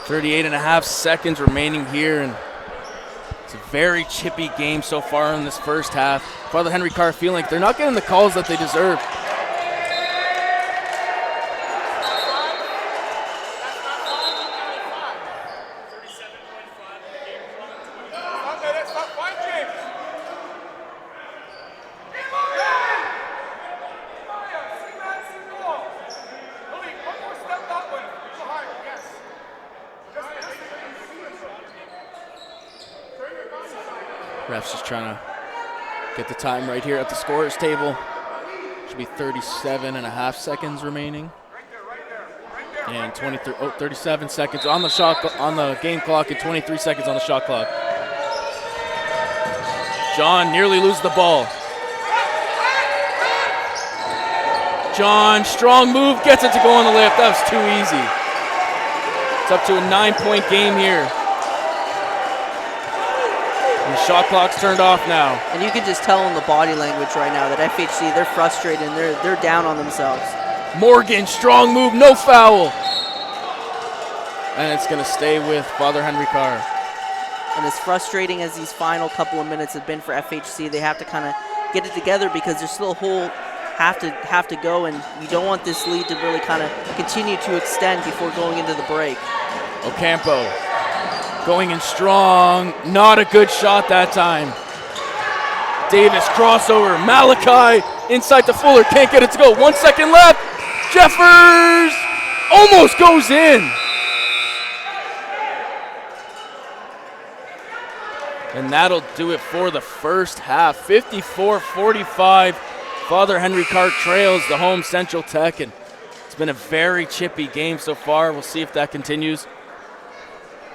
.5 seconds remaining here, and it's a very chippy game so far in this first half. Father Henry Carr feeling like they're not getting the calls that they deserve. Ref's just trying to Look at the time right here at the scorer's table. Should be 37.5 seconds remaining. And 37 seconds on the game clock and 23 seconds on the shot clock. John nearly loses the ball. John, strong move, gets it to go on the lift. That was too easy. It's up to a 9-point game here. And the shot clock's turned off now. And you can just tell in the body language right now that FHC, they're frustrated and they're down on themselves. Morgan, strong move, no foul. And it's going to stay with Father Henry Carr. And as frustrating as these final couple of minutes have been for FHC, they have to kind of get it together because there's still a whole have to go, and you don't want this lead to really kind of continue to extend before going into the break. Ocampo going in strong. Not a good shot that time. Davis crossover. Malachi inside to Fuller. Can't get it to go. 1 second left. Jeffers almost goes in. And that'll do it for the first half. 54-45. Father Henry Carr trails the home Central Tech, and it's been a very chippy game so far. We'll see if that continues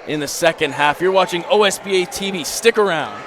in the second half. You're watching OSBA TV. Stick around.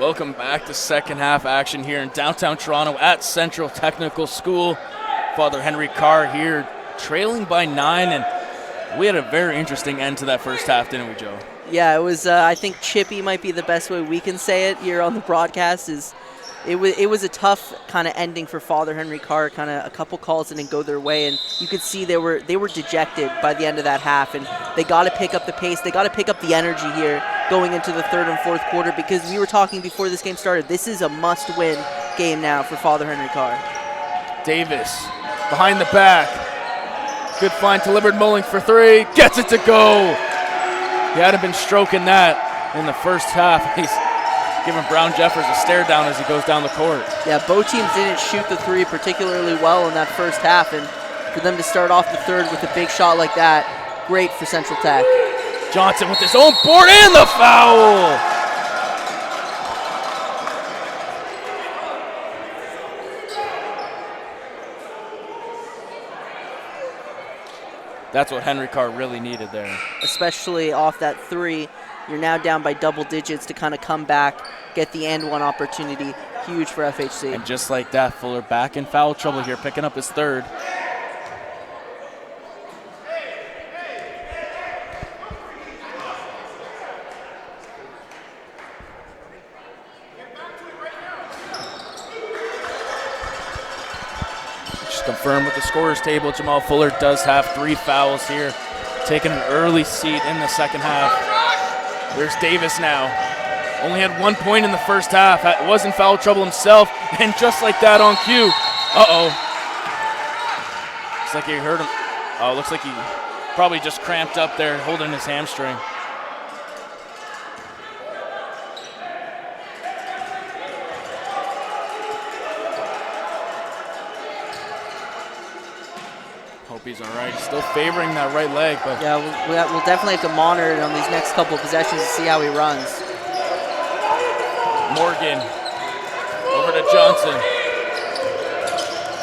Welcome back to second half action here in downtown Toronto at Central Technical School. Father Henry Carr here trailing by 9, and we had a very interesting end to that first half, didn't we, Joe? Yeah, it was. I think chippy might be the best way we can say it here on the broadcast. It was a tough kind of ending for Father Henry Carr. Kind of a couple calls didn't go their way, and you could see they were dejected by the end of that half, and they got to pick up the pace. They got to pick up the energy here going into the third and fourth quarter, because we were talking before this game started. This is a must-win game now for Father Henry Carr. Davis behind the back. Good find to Liberty Mullings for 3. Gets it to go. He hadn't been stroking that in the first half. He's giving Brown Jeffers a stare down as he goes down the court. Yeah, both teams didn't shoot the 3 particularly well in that first half, and for them to start off the third with a big shot like that, great for Central Tech. Johnson with his own board and the foul. That's what Henry Carr really needed there. Especially off that 3. You're now down by double digits to kind of come back, get the and one opportunity. Huge for FHC. And just like that, Fuller back in foul trouble here, picking up his 3rd. Confirmed with the scorer's table, Jamal Fuller does have 3 fouls here, taking an early seat in the second half. There's Davis now. Only had 1 point in the first half. Was in foul trouble himself, and just like that on cue. Uh-oh. Looks like he hurt him. Oh, looks like he probably just cramped up there, holding his hamstring. Hope he's all right. Still favoring that right leg, but yeah, we'll definitely have to monitor it on these next couple of possessions to see how he runs. Morgan over to Johnson.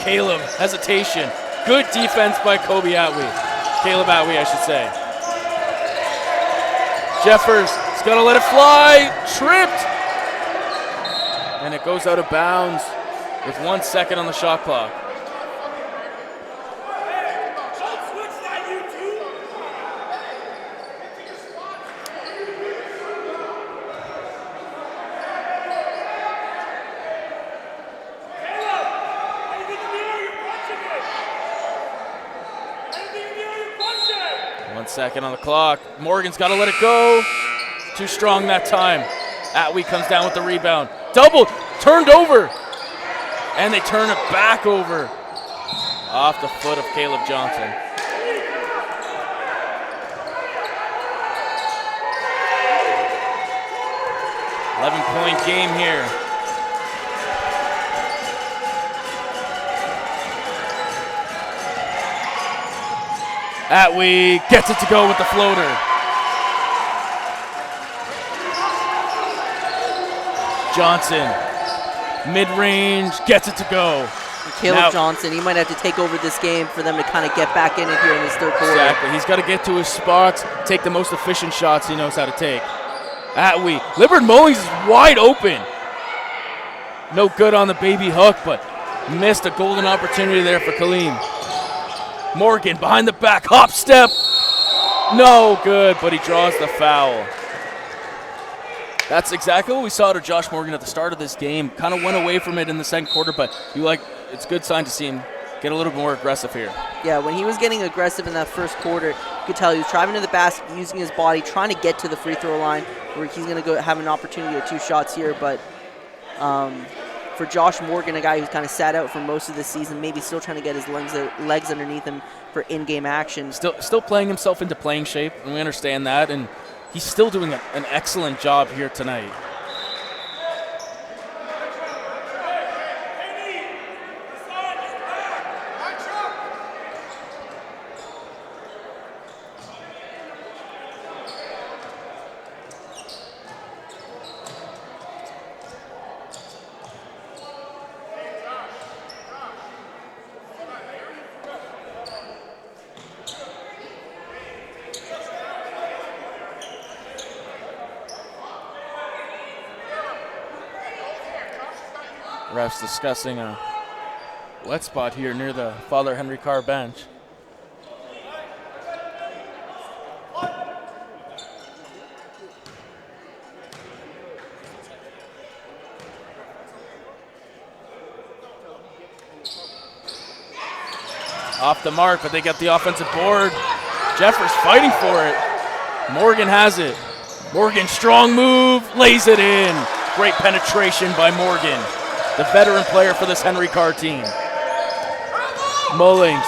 Caleb, hesitation. Good defense by Kobe Atwee. Caleb Atwee, I should say. Jeffers has got to let it fly. Tripped. And it goes out of bounds with 1 second on the shot clock. Second on the clock. Morgan's got to let it go. Too strong that time. Atwee comes down with the rebound. Double, turned over. And they turn it back over. Off the foot of Caleb Johnson. .11-point game here. Atwee gets it to go with the floater. Johnson, mid-range, gets it to go. Caleb Johnson, he might have to take over this game for them to kind of get back in it here in this third quarter. Exactly. He's got to get to his spots, take the most efficient shots he knows how to take. Atwee, Liberty Mullings is wide open. No good on the baby hook, but missed a golden opportunity there for Kaleem. Morgan behind the back, hop step. No good, but he draws the foul. That's exactly what we saw to Josh Morgan at the start of this game. Kind of went away from it in the second quarter, but it's a good sign to see him get a little more aggressive here. Yeah, when he was getting aggressive in that first quarter, you could tell he was driving to the basket, using his body, trying to get to the free throw line, where he's going to go have an opportunity at 2 shots here. But for Josh Morgan, a guy who's kind of sat out for most of the season, maybe still trying to get his legs underneath him for in-game action. Still playing himself into playing shape, and we understand that, and he's still doing an excellent job here tonight. Refs discussing a wet spot here near the Father Henry Carr bench. Off the mark, but they get the offensive board. Jeffers fighting for it. Morgan has it. Morgan, strong move, lays it in. Great penetration by Morgan, the veteran player for this Henry Carr team. Mullings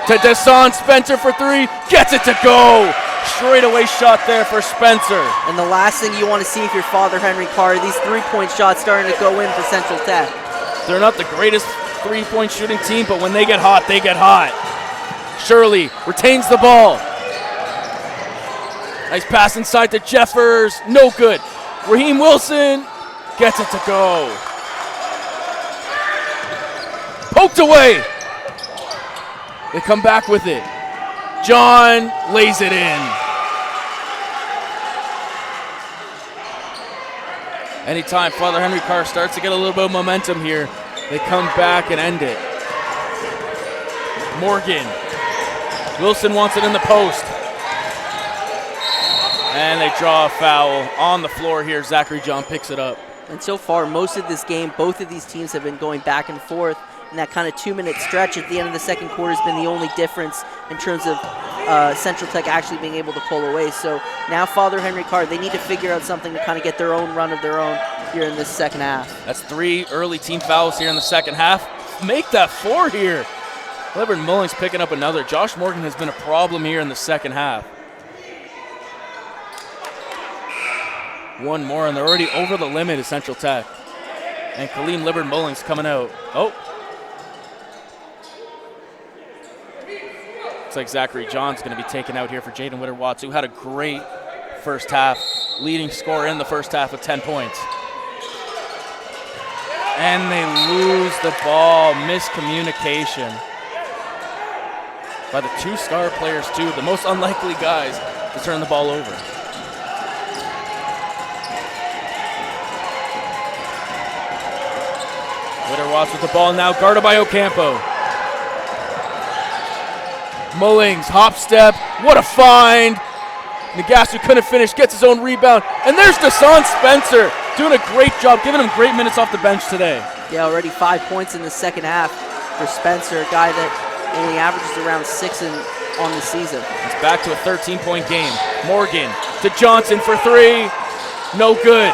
to Deshaun Spencer for three, gets it to go. Straightaway shot there for Spencer. And the last thing you want to see if you're Father Henry Carr, these three-point shots starting to go in for Central Tech. They're not the greatest three-point shooting team, but when they get hot, they get hot. Shirley retains the ball. Nice pass inside to Jeffers, no good. Raheem Wilson gets it to go. Poked away. They come back with it. John lays it in. Anytime Father Henry Carr starts to get a little bit of momentum here, they come back and end it. Morgan. Wilson wants it in the post. And they draw a foul on the floor here. Zachary John picks it up. And so far, most of this game, both of these teams have been going back and forth. And that kind of 2-minute stretch at the end of the second quarter has been the only difference in terms of Central Tech actually being able to pull away. So now Father Henry Carr, they need to figure out something to kind of get their own run of their own here in this second half. That's 3 early team fouls here in the second half. Make that 4 here. Liberty Mullings picking up another. Josh Morgan has been a problem here in the second half. One more, and they're already over the limit at Central Tech. And Kaleem Libbard Mullings coming out. Oh. Looks like Zachary John's going to be taken out here for Jaden Witter-Watts, who had a great first half, leading scorer in the first half with 10 points. And they lose the ball. Miscommunication by the 2 star players, too, the most unlikely guys to turn the ball over. Witter-Watts with the ball now, guarded by Ocampo. Mullings, hop step, what a find. Nagasu couldn't finish, gets his own rebound. And there's Deshaun Spencer doing a great job, giving him great minutes off the bench today. Yeah, already 5 points in the second half for Spencer, a guy that only averages around 6 on the season. It's back to a 13-point game. Morgan to Johnson for 3, no good.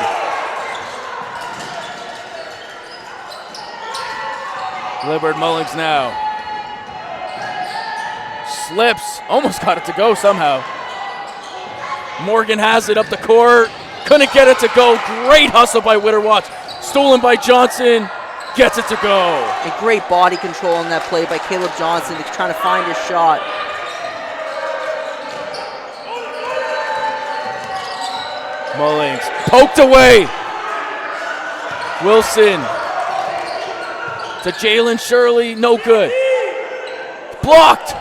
Libbard Mullings now. Slips, almost got it to go somehow. Morgan has it up the court, couldn't get it to go. Great hustle by Witter-Watts, stolen by Johnson, gets it to go. A great body control on that play by Caleb Johnson, trying to find his shot. Mullings poked away. Wilson to Jalen Shirley, no good. Blocked,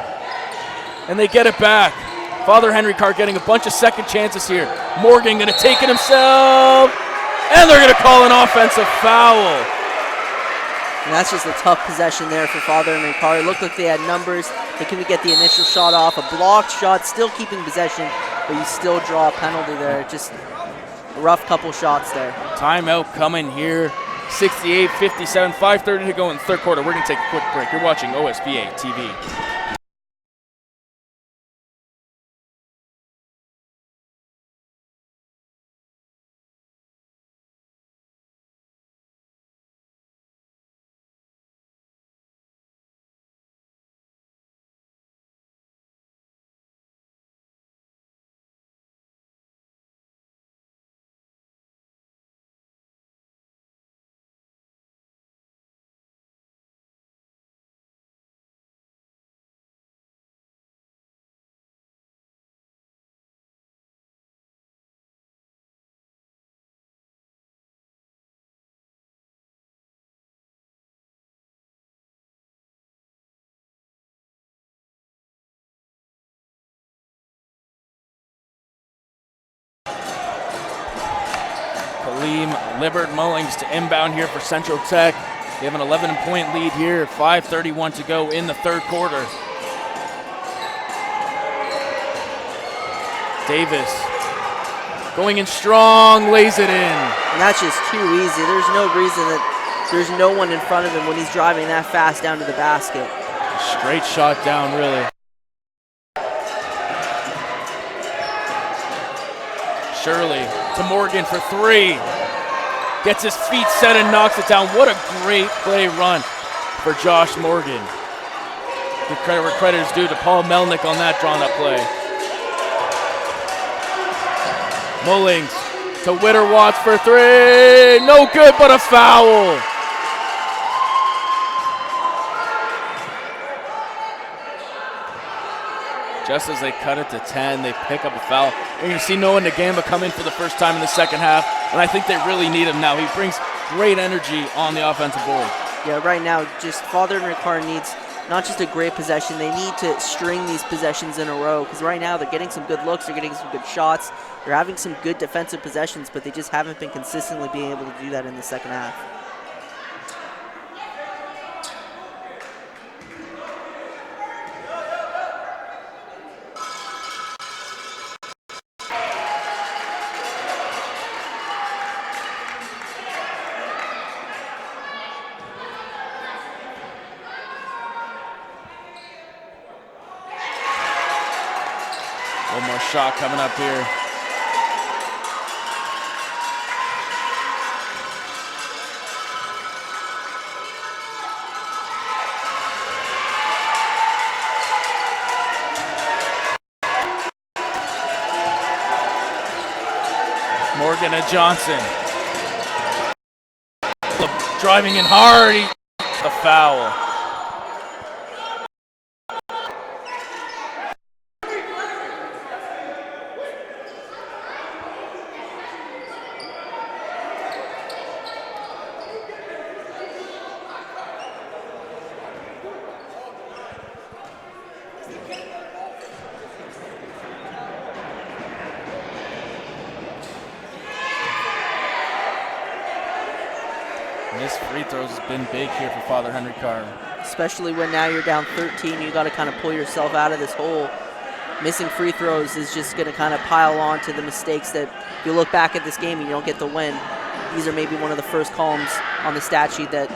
and they get it back. Father Henry Carr getting a bunch of second chances here. Morgan gonna take it himself, and they're gonna call an offensive foul. And that's just a tough possession there for Father Henry Carr. It looked like they had numbers. They couldn't get the initial shot off. A blocked shot, still keeping possession, but you still draw a penalty there. Just a rough couple shots there. Timeout coming here. 68-57, 5:30 to go in the third quarter. We're going to take a quick break. You're watching OSBA TV. Kaleem Libbard Mullings to inbound here for Central Tech. They have an 11-point lead here, 5:31 to go in the third quarter. Davis going in strong, lays it in. And that's just too easy. There's no reason that there's no one in front of him when he's driving that fast down to the basket. Straight shot down, really. Shirley to Morgan for three. Gets his feet set and knocks it down. What a great play run for Josh Morgan. Give credit where credit is due to Paul Melnick on that drawn-up play. Mullings to Witter-Watts for three. No good, but a foul. Just as they cut it to 10, they pick up a foul. And you see Noah Nagamba come in for the first time in the second half, and I think they really need him now. He brings great energy on the offensive board. Yeah, right now, just Father Henry Carr needs not just a great possession, they need to string these possessions in a row, because right now they're getting some good looks, they're getting some good shots, they're having some good defensive possessions, but they just haven't been consistently being able to do that in the second half. One more shot coming up here. Morgan and Johnson. Driving in hard. The foul. Missed free throws has been big here for Father Henry Carr. Especially when now you're down 13, you got to kind of pull yourself out of this hole. Missing free throws is just going to kind of pile on to the mistakes that if you look back at this game and you don't get the win, these are maybe one of the first columns on the stat sheet that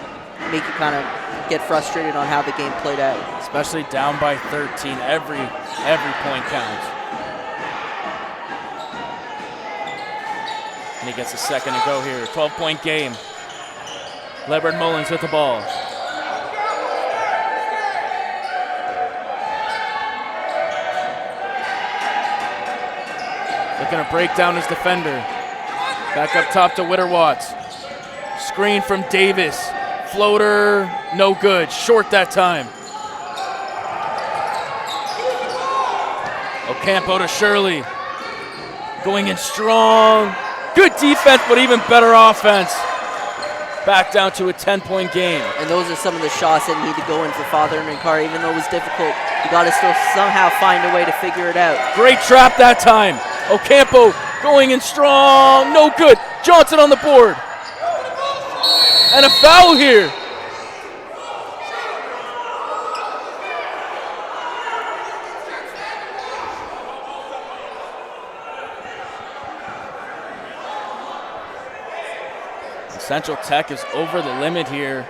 make you kind of get frustrated on how the game played out. Especially down by 13, every point counts. And he gets a second to go here, 12-point game. Leonard Mullins with the ball. Looking to break down his defender. Back up top to Witter-Watts. Screen from Davis. Floater, no good. Short that time. Ocampo to Shirley. Going in strong. Good defense, but even better offense. Back down to a 10-point game. And those are some of the shots that need to go in for Father Henry Carr. Even though it was difficult, you got to still somehow find a way to figure it out. Great trap that time. Ocampo going in strong. No good. Johnson on the board. And a foul here. Central Tech is over the limit here.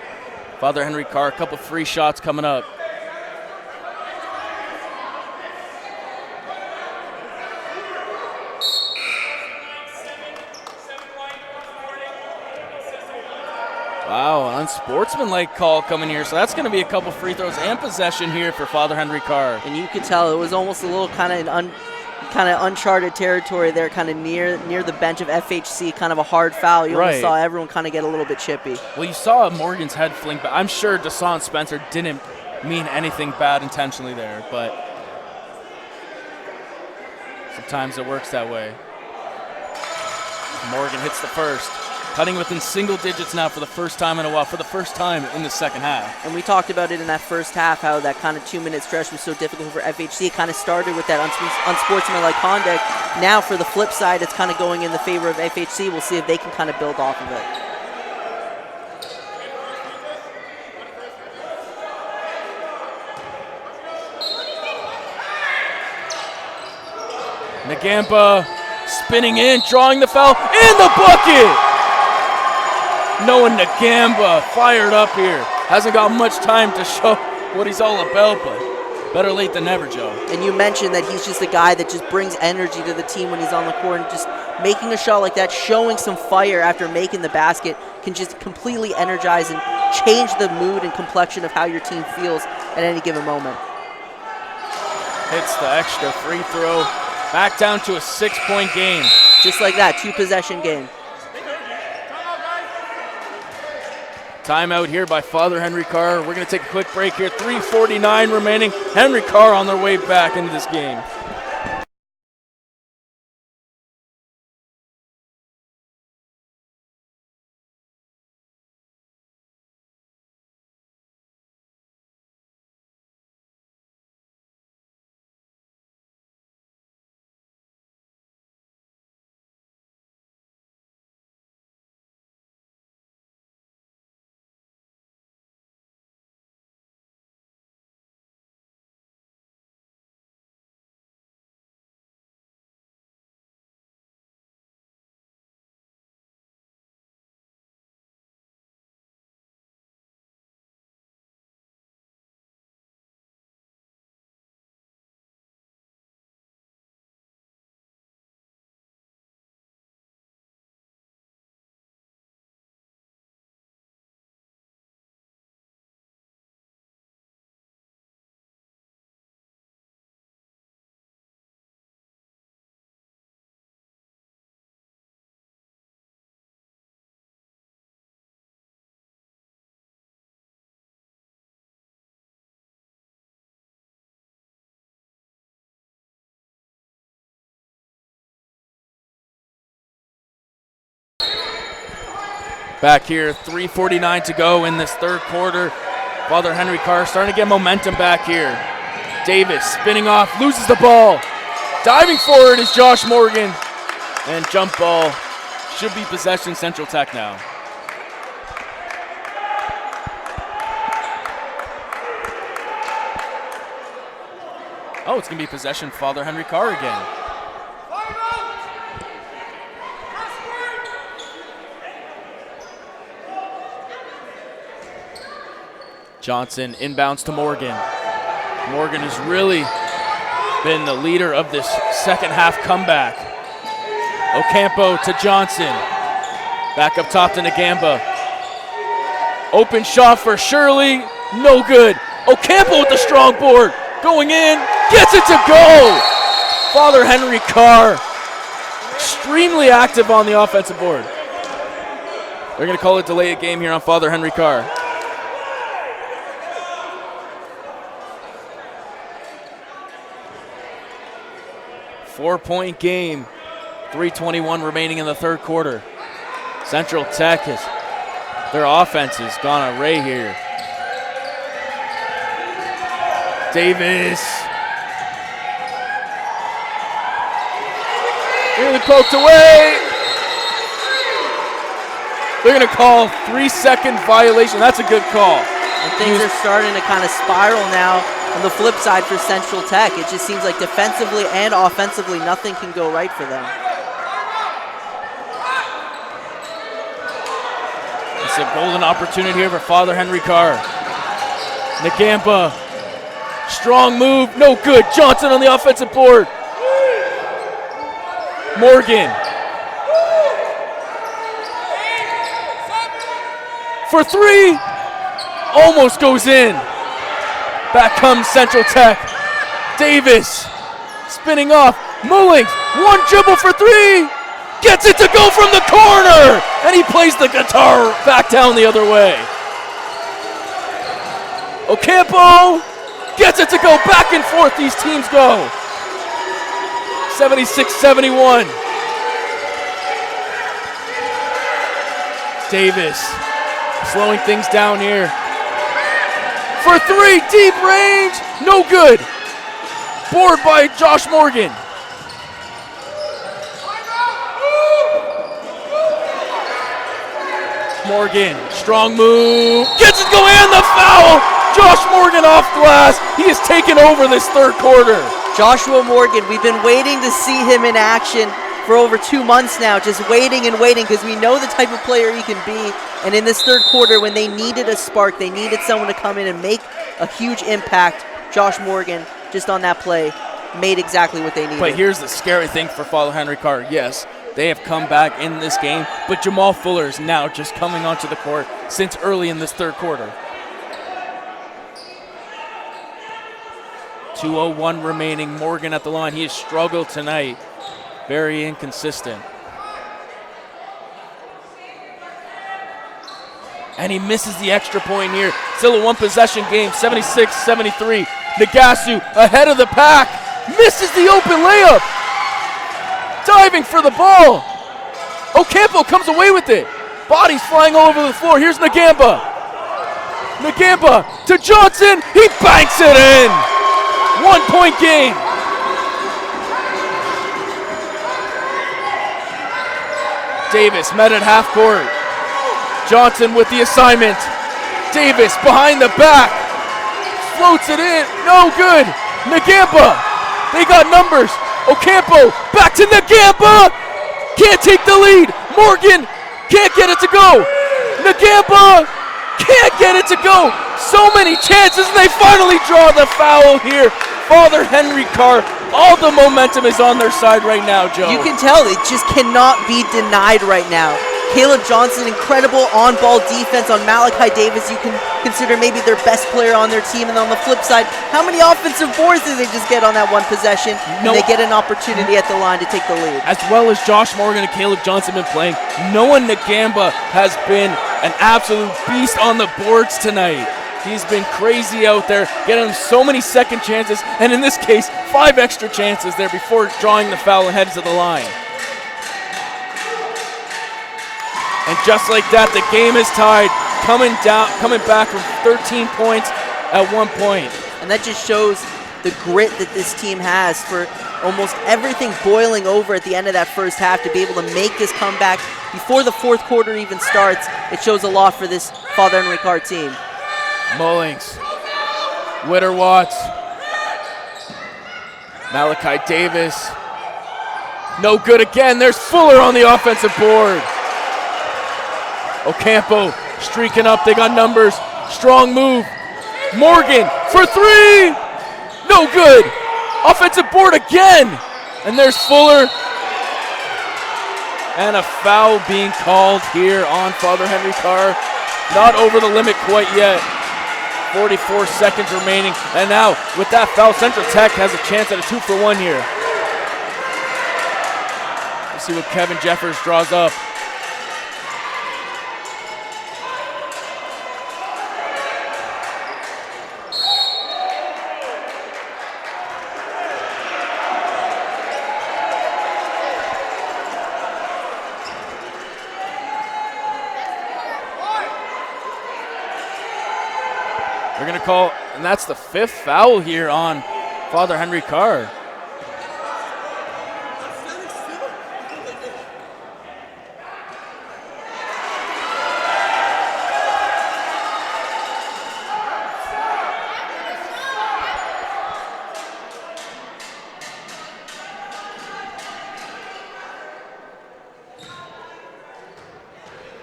Father Henry Carr, a couple free shots coming up. Wow, unsportsmanlike call coming here. So that's going to be a couple free throws and possession here for Father Henry Carr. And you could tell it was almost a little kind of uncharted territory there, kind of near the bench of FHC, kind of a hard foul. You almost saw everyone kind of get a little bit chippy. Well, you saw Morgan's head fling back. I'm sure Deshaun Spencer didn't mean anything bad intentionally there, but sometimes it works that way. Morgan hits the first. Cutting within single digits now for the first time in a while, for the first time in the second half. And we talked about it in that first half, how that kind of 2-minute stretch was so difficult for FHC. It kind of started with that unsportsmanlike conduct. Now for the flip side, it's kind of going in the favor of FHC. We'll see if they can kind of build off of it. Ocampo spinning in, drawing the foul, in the bucket! Noah Ocampo fired up here. Hasn't got much time to show what he's all about, but better late than never, Joe. And you mentioned that he's just a guy that just brings energy to the team when he's on the court, and just making a shot like that, showing some fire after making the basket, can just completely energize and change the mood and complexion of how your team feels at any given moment. Hits the extra free throw. Back down to a 6-point game. Just like that, 2-possession game. Timeout here by Father Henry Carr. We're going to take a quick break here. 3:49 remaining. Henry Carr on their way back into this game. Back here, 3:49 to go in this third quarter. Father Henry Carr starting to get momentum back here. Davis spinning off, loses the ball. Diving forward is Josh Morgan. And jump ball should be possession Central Tech now. Oh, it's going to be possession Father Henry Carr again. Johnson inbounds to Morgan. Morgan has really been the leader of this second half comeback. Ocampo to Johnson. Back up top to Ocampo. Open shot for Shirley. No good. Ocampo with the strong board. Going in. Gets it to go. Father Henry Carr extremely active on the offensive board. They're going to call it delayed game here on Father Henry Carr. Four-point game, 3:21 remaining in the third quarter. Central Tech their offense has gone array here. Davis. Really poked away. They're going to call 3-second violation. That's a good call. And things are starting to kind of spiral now. On the flip side for Central Tech, it just seems like defensively and offensively, nothing can go right for them. It's a golden opportunity here for Father Henry Carr. Ocampo, strong move, no good. Johnson on the offensive board. Morgan. For three, almost goes in. Back comes Central Tech. Davis spinning off. Mullings, one dribble for three. Gets it to go from the corner. And he plays the guitar back down the other way. Ocampo gets it to go back and forth. These teams go. 76-71. Davis slowing things down here. For three, deep range, no good. Board by Josh Morgan. Morgan, strong move, gets it going, and the foul. Josh Morgan off glass. He has taken over this third quarter. Joshua Morgan, we've been waiting to see him in action for over 2 months now, just waiting and waiting because we know the type of player he can be. And in this third quarter, when they needed a spark, they needed someone to come in and make a huge impact, Josh Morgan, just on that play, made exactly what they needed. But here's the scary thing for Father Henry Carr. Yes, they have come back in this game, but Jamal Fuller is now just coming onto the court since early in this third quarter. 2:01 remaining. Morgan at the line. He has struggled tonight. Very inconsistent. And he misses the extra point here. Still a one-possession game, 76-73. Nagasu ahead of the pack. Misses the open layup. Diving for the ball. Ocampo comes away with it. Bodies flying all over the floor. Here's Ngamba. Ngamba to Johnson. He banks it in. 1 point game. Davis met at half court. Johnson with the assignment. Davis behind the back. Floats it in. No good. Ngamba. They got numbers. Ocampo back to Ngamba. Can't take the lead. Morgan can't get it to go. Ngamba can't get it to go. So many chances, and they finally draw the foul here. Father Henry Carr, all the momentum is on their side right now, Joe. You can tell it just cannot be denied right now. Caleb Johnson, incredible on-ball defense on Malachi Davis. You can consider maybe their best player on their team. And on the flip side, how many offensive boards did they just get on that one possession? And they get an opportunity at the line to take the lead. As well as Josh Morgan and Caleb Johnson been playing, Noah Ngamba has been an absolute beast on the boards tonight. He's been crazy out there, getting so many second chances, and in this case, 5 extra chances there before drawing the foul and heading to the line. And just like that, the game is tied, coming back from 13 points at 1 point. And that just shows the grit that this team has for almost everything boiling over at the end of that first half to be able to make this comeback before the fourth quarter even starts. It shows a lot for this Father Henry Carr team. Mullings, Witter Watts, Malachi Davis. No good again. There's Fuller on the offensive board. Ocampo streaking up. They got numbers. Strong move. Morgan for 3. No good. Offensive board again. And there's Fuller. And a foul being called here on Father Henry Carr. Not over the limit quite yet. 44 seconds remaining. And now, with that foul, Central Tech has a chance at a 2-for-1 here. Let's see what Kevin Jeffers draws up. They're going to call, and that's the 5th foul here on Father Henry Carr.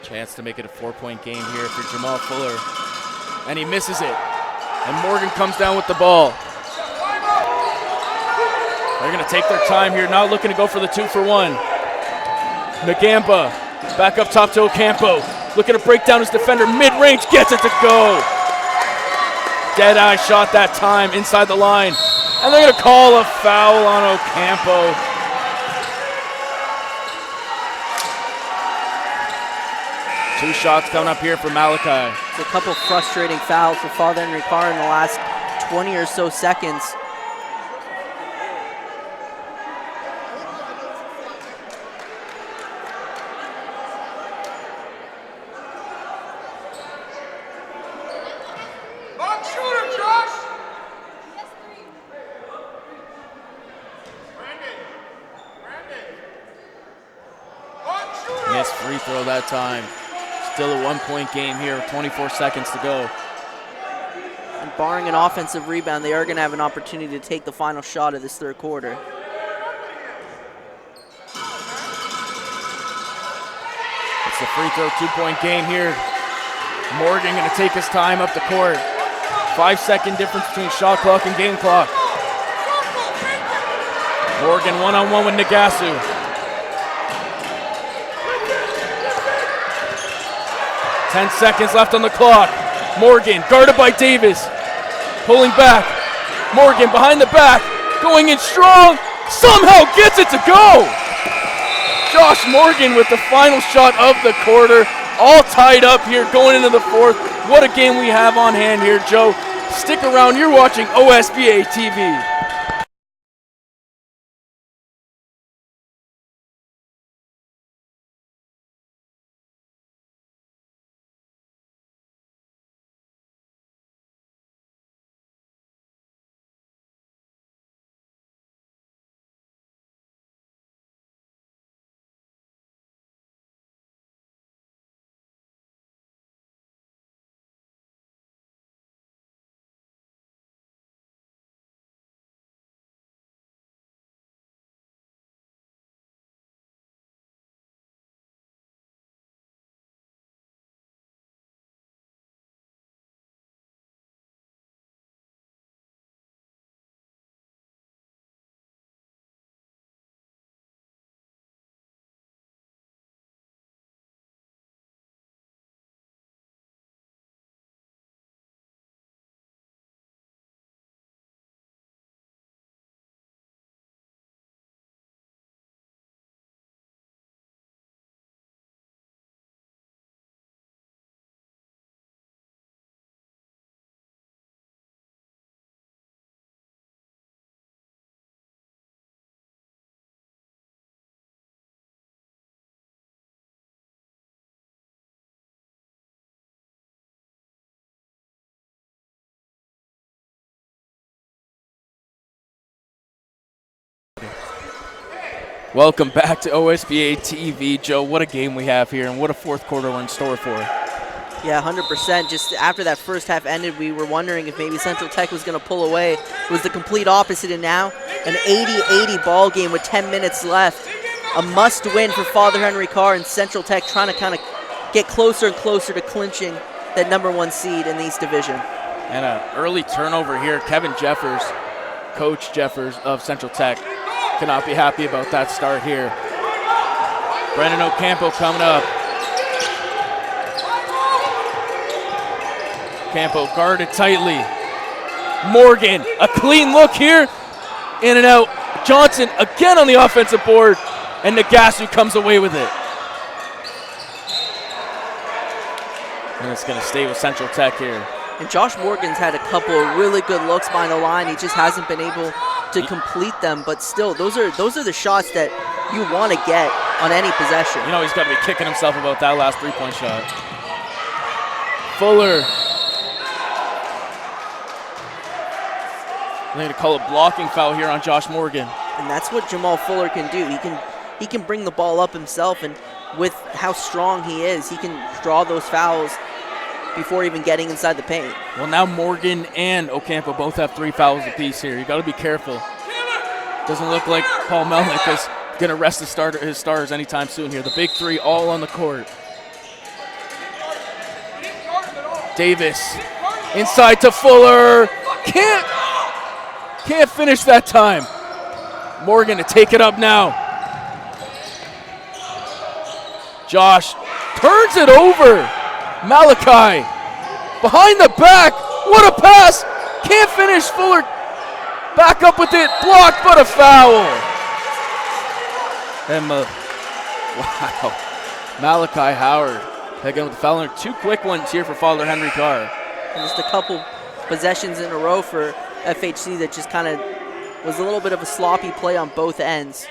Chance to make it a 4-point game here for Jamal Fuller. And he misses it. And Morgan comes down with the ball. They're going to take their time here, not looking to go for the 2-for-1. Ngamba back up top to Ocampo. Looking to break down his defender. Mid-range, gets it to go. Dead-eye shot that time inside the line. And they're going to call a foul on Ocampo. Two shots coming up here for Malachi. It's a couple frustrating fouls for Father Henry Carr in the last 20 or so seconds. Missed free throw that time. Still a 1-point game here with 24 seconds to go. And barring an offensive rebound, they are going to have an opportunity to take the final shot of this third quarter. It's the free throw 2-point game here. Morgan going to take his time up the court. 5-second difference between shot clock and game clock. Morgan one-on-one with Nagasu. 10 seconds left on the clock. Morgan guarded by Davis. Pulling back. Morgan behind the back. Going in strong. Somehow gets it to go. Josh Morgan with the final shot of the quarter. All tied up here going into the fourth. What a game we have on hand here, Joe. Stick around. You're watching OSBA TV. Welcome back to OSBA TV. Joe, what a game we have here and what a fourth quarter we're in store for. Yeah, 100%. Just after that first half ended, we were wondering if maybe Central Tech was going to pull away. It was the complete opposite, and now an 80-80 ball game with 10 minutes left. A must-win for Father Henry Carr, and Central Tech trying to kind of get closer and closer to clinching that #1 seed in the East Division. And an early turnover here. Kevin Jeffers, Coach Jeffers of Central Tech, cannot be happy about that start here. Brendan Ocampo coming up. Ocampo guarded tightly. Morgan, a clean look here. In and out. Johnson again on the offensive board, and Nagasu comes away with it. And it's going to stay with Central Tech here. And Josh Morgan's had a couple of really good looks behind the line. He just hasn't been able to complete them, but still, those are the shots that you want to get on any possession. You know he's got to be kicking himself about that last three-point shot. Fuller. They're going to call a blocking foul here on Josh Morgan. And that's what Jamal Fuller can do. He can bring the ball up himself, and with how strong he is, he can draw those fouls before even getting inside the paint. Well, now Morgan and Ocampo both have 3 fouls apiece here. You got to be careful. Doesn't look like Paul Melnick is going to rest his stars anytime soon here. The big three all on the court. Davis inside to Fuller. Can't finish that time. Morgan to take it up now. Josh turns it over. Malachi behind the back. What a pass. Can't finish. Fuller back up with it. Blocked, but a foul. And wow. Malachi Howard picking up the foul. 2 quick ones here for Father Henry Carr. And just a couple possessions in a row for FHC that just kind of was a little bit of a sloppy play on both ends.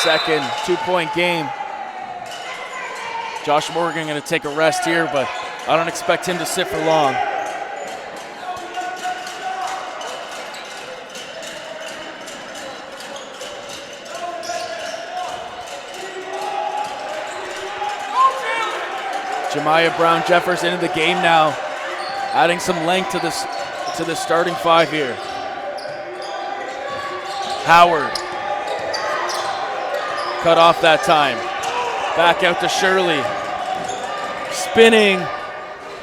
second 2-point game. Josh Morgan going to take a rest here, but I don't expect him to sit for long. Jemiah Brown-Jeffers into the game now, adding some length to the starting five here. Howard, cut off that time. Back out to Shirley. Spinning,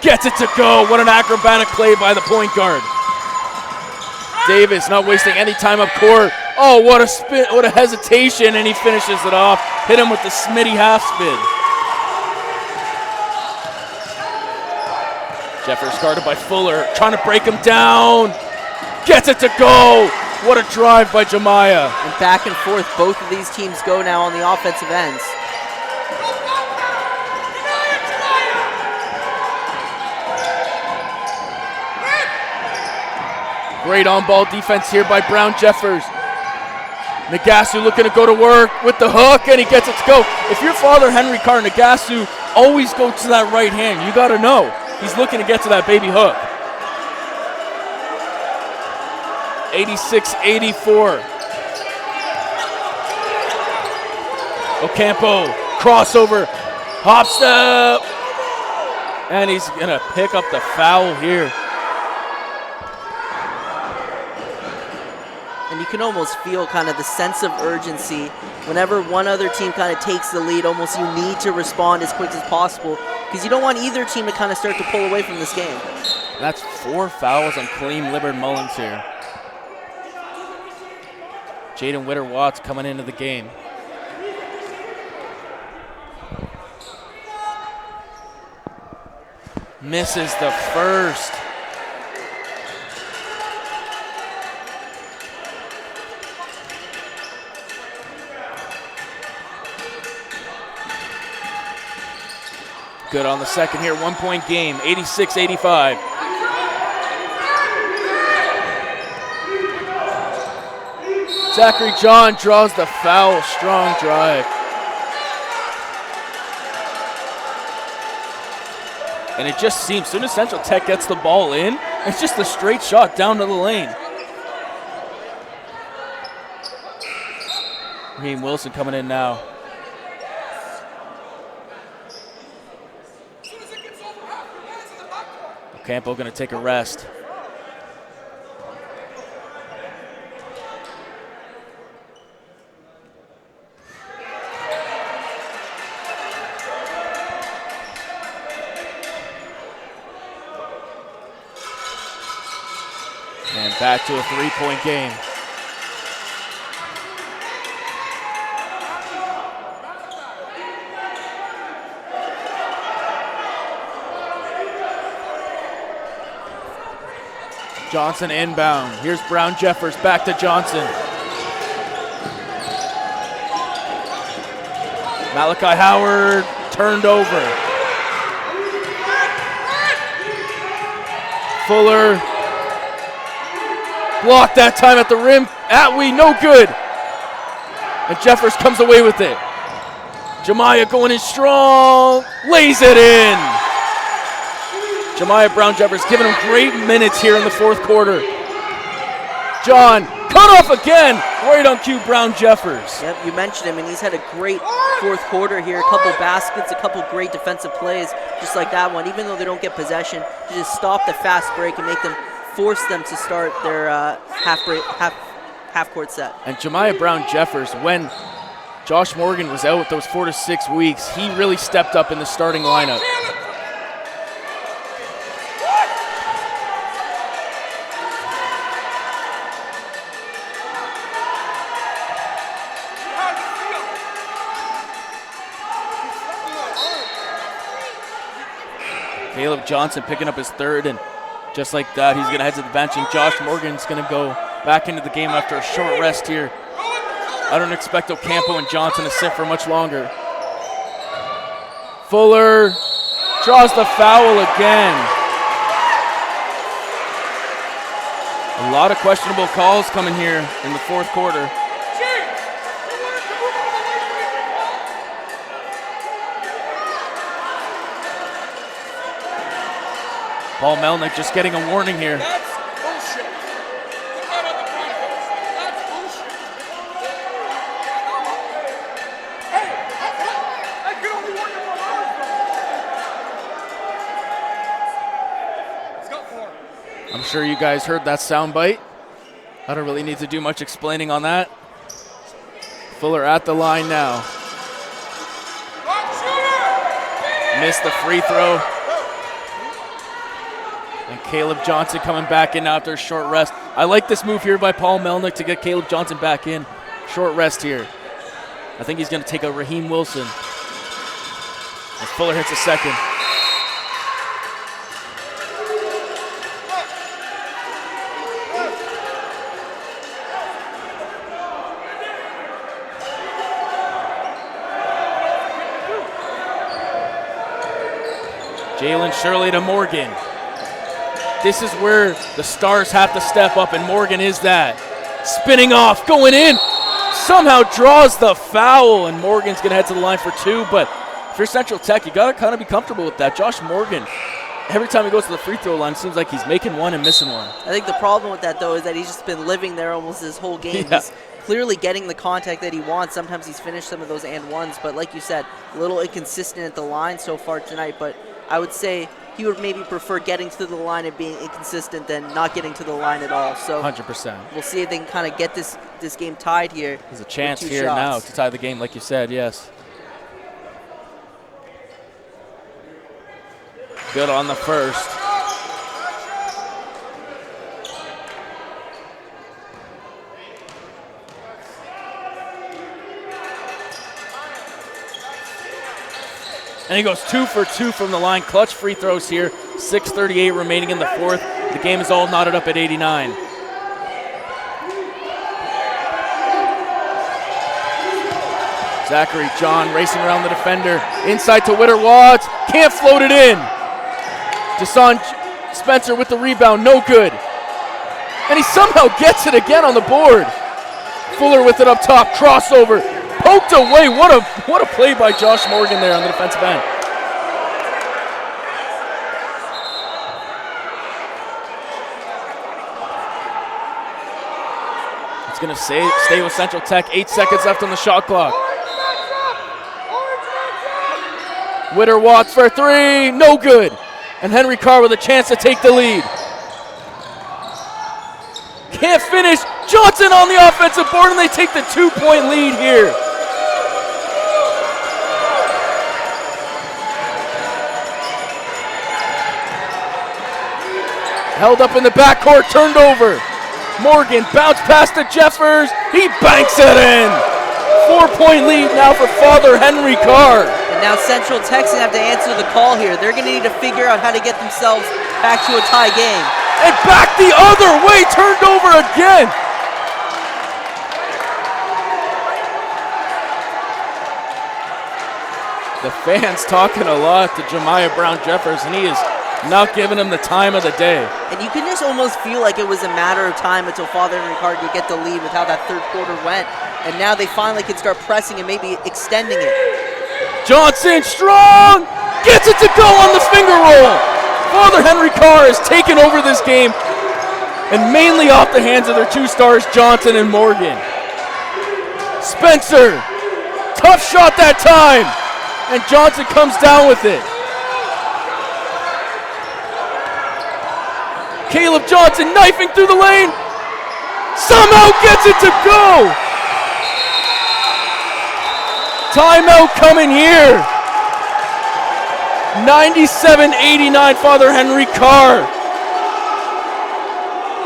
gets it to go. What an acrobatic play by the point guard. Davis not wasting any time up court. Oh, what a spin, what a hesitation, and he finishes it off. Hit him with the Smitty half spin. Jeffers guarded by Fuller, trying to break him down. Gets it to go. What a drive by Jemiah. And back and forth, both of these teams go now on the offensive ends. Great on-ball defense here by Brown-Jeffers. Nagasu looking to go to work with the hook, and he gets it to go. If you're Father Henry Carr, Nagasu always go to that right hand. You got to know. He's looking to get to that baby hook. 86-84. Ocampo, crossover, hop step, and he's going to pick up the foul here. And you can almost feel kind of the sense of urgency whenever one other team kind of takes the lead. Almost you need to respond as quick as possible because you don't want either team to kind of start to pull away from this game. That's 4 fouls on Kaleem Libbard-Mullins here. Jaden Witter-Watts coming into the game. Misses the first. Good on the second here, 1-point game, 86-85. Zachary John draws the foul, strong drive. And it just seems, soon as Central Tech gets the ball in, it's just a straight shot down to the lane. Raheem Wilson coming in now. Ocampo going to take a rest. And back to a 3-point game. Johnson inbound. Here's Brown-Jeffers back to Johnson. Malachi Howard turned over. Fuller blocked that time at the rim. Atwee, no good. And Jeffers comes away with it. Jemiah going in strong, lays it in. Jemiah Brown-Jeffers giving him great minutes here in the fourth quarter. John, cut off again, right on cue, Brown-Jeffers. Yep, you mentioned him, and he's had a great fourth quarter here. A couple baskets, a couple great defensive plays, just like that one. Even though they don't get possession, to just stop the fast break and make them force them to start their half-court set. And Jemiah Brown-Jeffers, when Josh Morgan was out those 4 to 6 weeks, he really stepped up in the starting lineup. Caleb Johnson picking up his third, and just like that, he's going to head to the bench, and Josh Morgan's going to go back into the game after a short rest here. I don't expect Ocampo and Johnson to sit for much longer. Fuller draws the foul again. A lot of questionable calls coming here in the fourth quarter. Paul Melnick just getting a warning here. That's bullshit. Put that on the broadcast. That's bullshit. Hey, I can only warn you 1 hour ago. He's got 4. I'm sure you guys heard that soundbite. I don't really need to do much explaining on that. Fuller at the line now. Missed the free throw. And Caleb Johnson coming back in after a short rest. I like this move here by Paul Melnick to get Caleb Johnson back in. Short rest here. I think he's going to take a Raheem Wilson. As Fuller hits a second. Jalen Shirley to Morgan. This is where the Stars have to step up, and Morgan is that. Spinning off, going in, somehow draws the foul, and Morgan's going to head to the line for 2. But if you're Central Tech, you got to kind of be comfortable with that. Josh Morgan, every time he goes to the free throw line, it seems like he's making one and missing one. I think the problem with that, though, is that he's just been living there almost his whole game. Yeah. He's clearly getting the contact that he wants. Sometimes he's finished some of those and ones, but like you said, a little inconsistent at the line so far tonight. But I would say he would maybe prefer getting to the line and being inconsistent than not getting to the line at all. So 100%. we'll see if they can kind of get this game tied here. There's a chance with 2 here shots. now to tie the game, like you said, yes. Good on the first. And he goes 2 for 2 from the line. Clutch free throws here. 6:38 remaining in the fourth. The game is all knotted up at 89. Zachary John racing around the defender. Inside to Witter Watts. Can't float it in. Deshaun Spencer with the rebound. No good. And he somehow gets it again on the board. Fuller with it up top. Crossover. Poked away. What a play by Josh Morgan there on the defensive end. It's going to stay with Central Tech. 8 seconds left on the shot clock. Witter Watts for 3. No good. And Henry Carr with a chance to take the lead. Can't finish. Johnson on the offensive board, and they take the 2-point lead here. Held up in the backcourt, turned over. Morgan bounced past to Jeffers. He banks it in. 4-point lead now for Father Henry Carr. And now Central Tech's going to have to answer the call here. They're going to need to figure out how to get themselves back to a tie game. And back the other way, turned over again. The fans talking a lot to Jemiah Brown-Jeffers, and he is not giving him the time of the day. And you can just almost feel like it was a matter of time until Father Henry Carr could get the lead with how that third quarter went. And now they finally can start pressing and maybe extending it. Johnson, strong, gets it to go on the finger roll. Father Henry Carr has taken over this game, and mainly off the hands of their 2 stars, Johnson and Morgan. Spencer, tough shot that time, and Johnson comes down with it. Caleb Johnson knifing through the lane, somehow gets it to go. Timeout coming here. 97-89, Father Henry Carr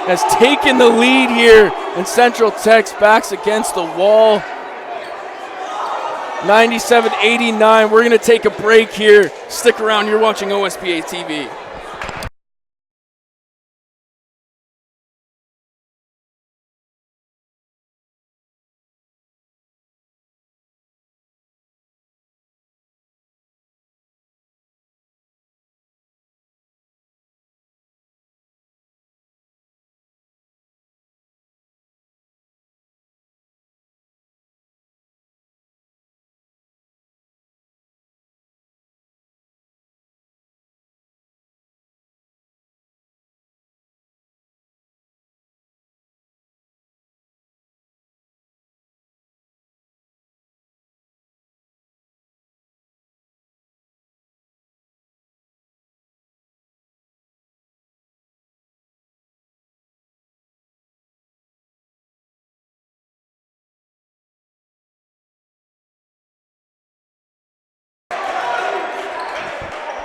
has taken the lead here, and Central Tech's backs against the wall. 97-89, we're going to take a break here. Stick around, you're watching OSBA TV.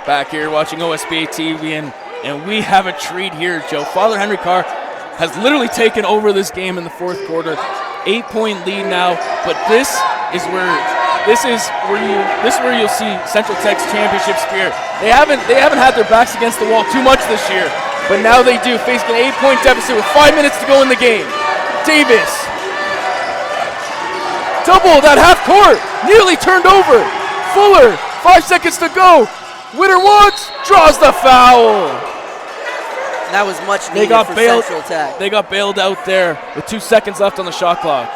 Back here watching OSBA TV, and we have a treat here, Joe. Father Henry Carr has literally taken over this game in the fourth quarter. 8-point lead now, but this is where you'll see Central Tech's championship spirit. They haven't had their backs against the wall too much this year, but now they do, facing an 8-point deficit with 5 minutes to go in the game. Davis, double that half court, nearly turned over. Fuller, 5 seconds to go. Winner wants, draws the foul. That was much needed for Central Tech. They got bailed out there with 2 seconds left on the shot clock.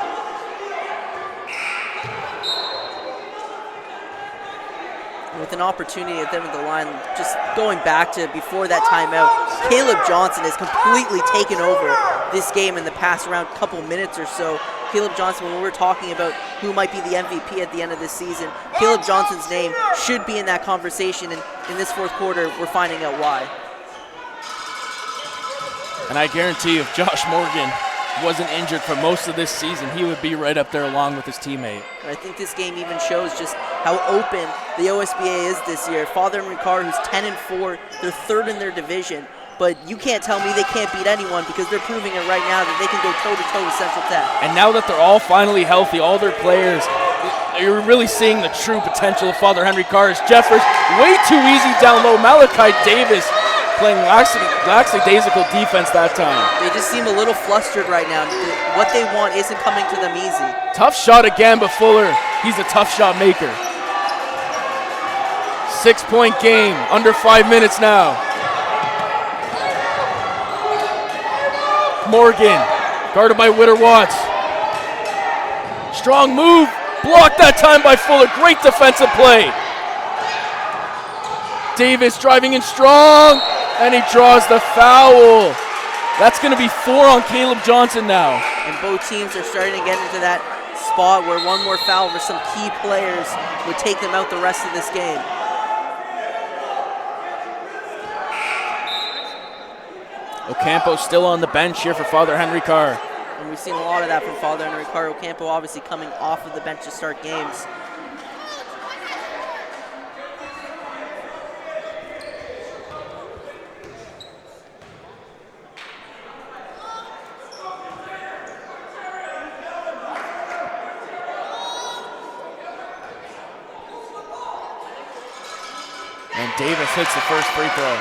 With an opportunity at them at the line, just going back to before that timeout, Caleb Johnson has completely taken over this game in the past around couple minutes or so. Caleb Johnson, when we're talking about who might be the MVP at the end of this season, Caleb Johnson's name should be in that conversation, and in this fourth quarter, we're finding out why. And I guarantee you, if Josh Morgan wasn't injured for most of this season, he would be right up there along with his teammate. I think this game even shows just how open the OSBA is this year. Father Henry Carr, who's 10-4, they're third in their division, but you can't tell me they can't beat anyone because they're proving it right now that they can go toe-to-toe with Central Tech. And now that they're all finally healthy, all their players, you're really seeing the true potential of Father Henry Carr. Jeffers, way too easy down low. Malachi Davis playing lackadaisical defense that time. They just seem a little flustered right now. What they want isn't coming to them easy. Tough shot again, but Fuller, he's a tough shot maker. 6-point game, under 5 minutes now. Morgan, guarded by Witter-Watts. Strong move, blocked that time by Fuller. Great defensive play. Davis driving in strong, and he draws the foul. That's going to be 4 on Caleb Johnson now. And both teams are starting to get into that spot where one more foul for some key players would take them out the rest of this game. Ocampo still on the bench here for Father Henry Carr. And we've seen a lot of that from Father Henry Carr. Ocampo obviously coming off of the bench to start games. And Davis hits the first free throw.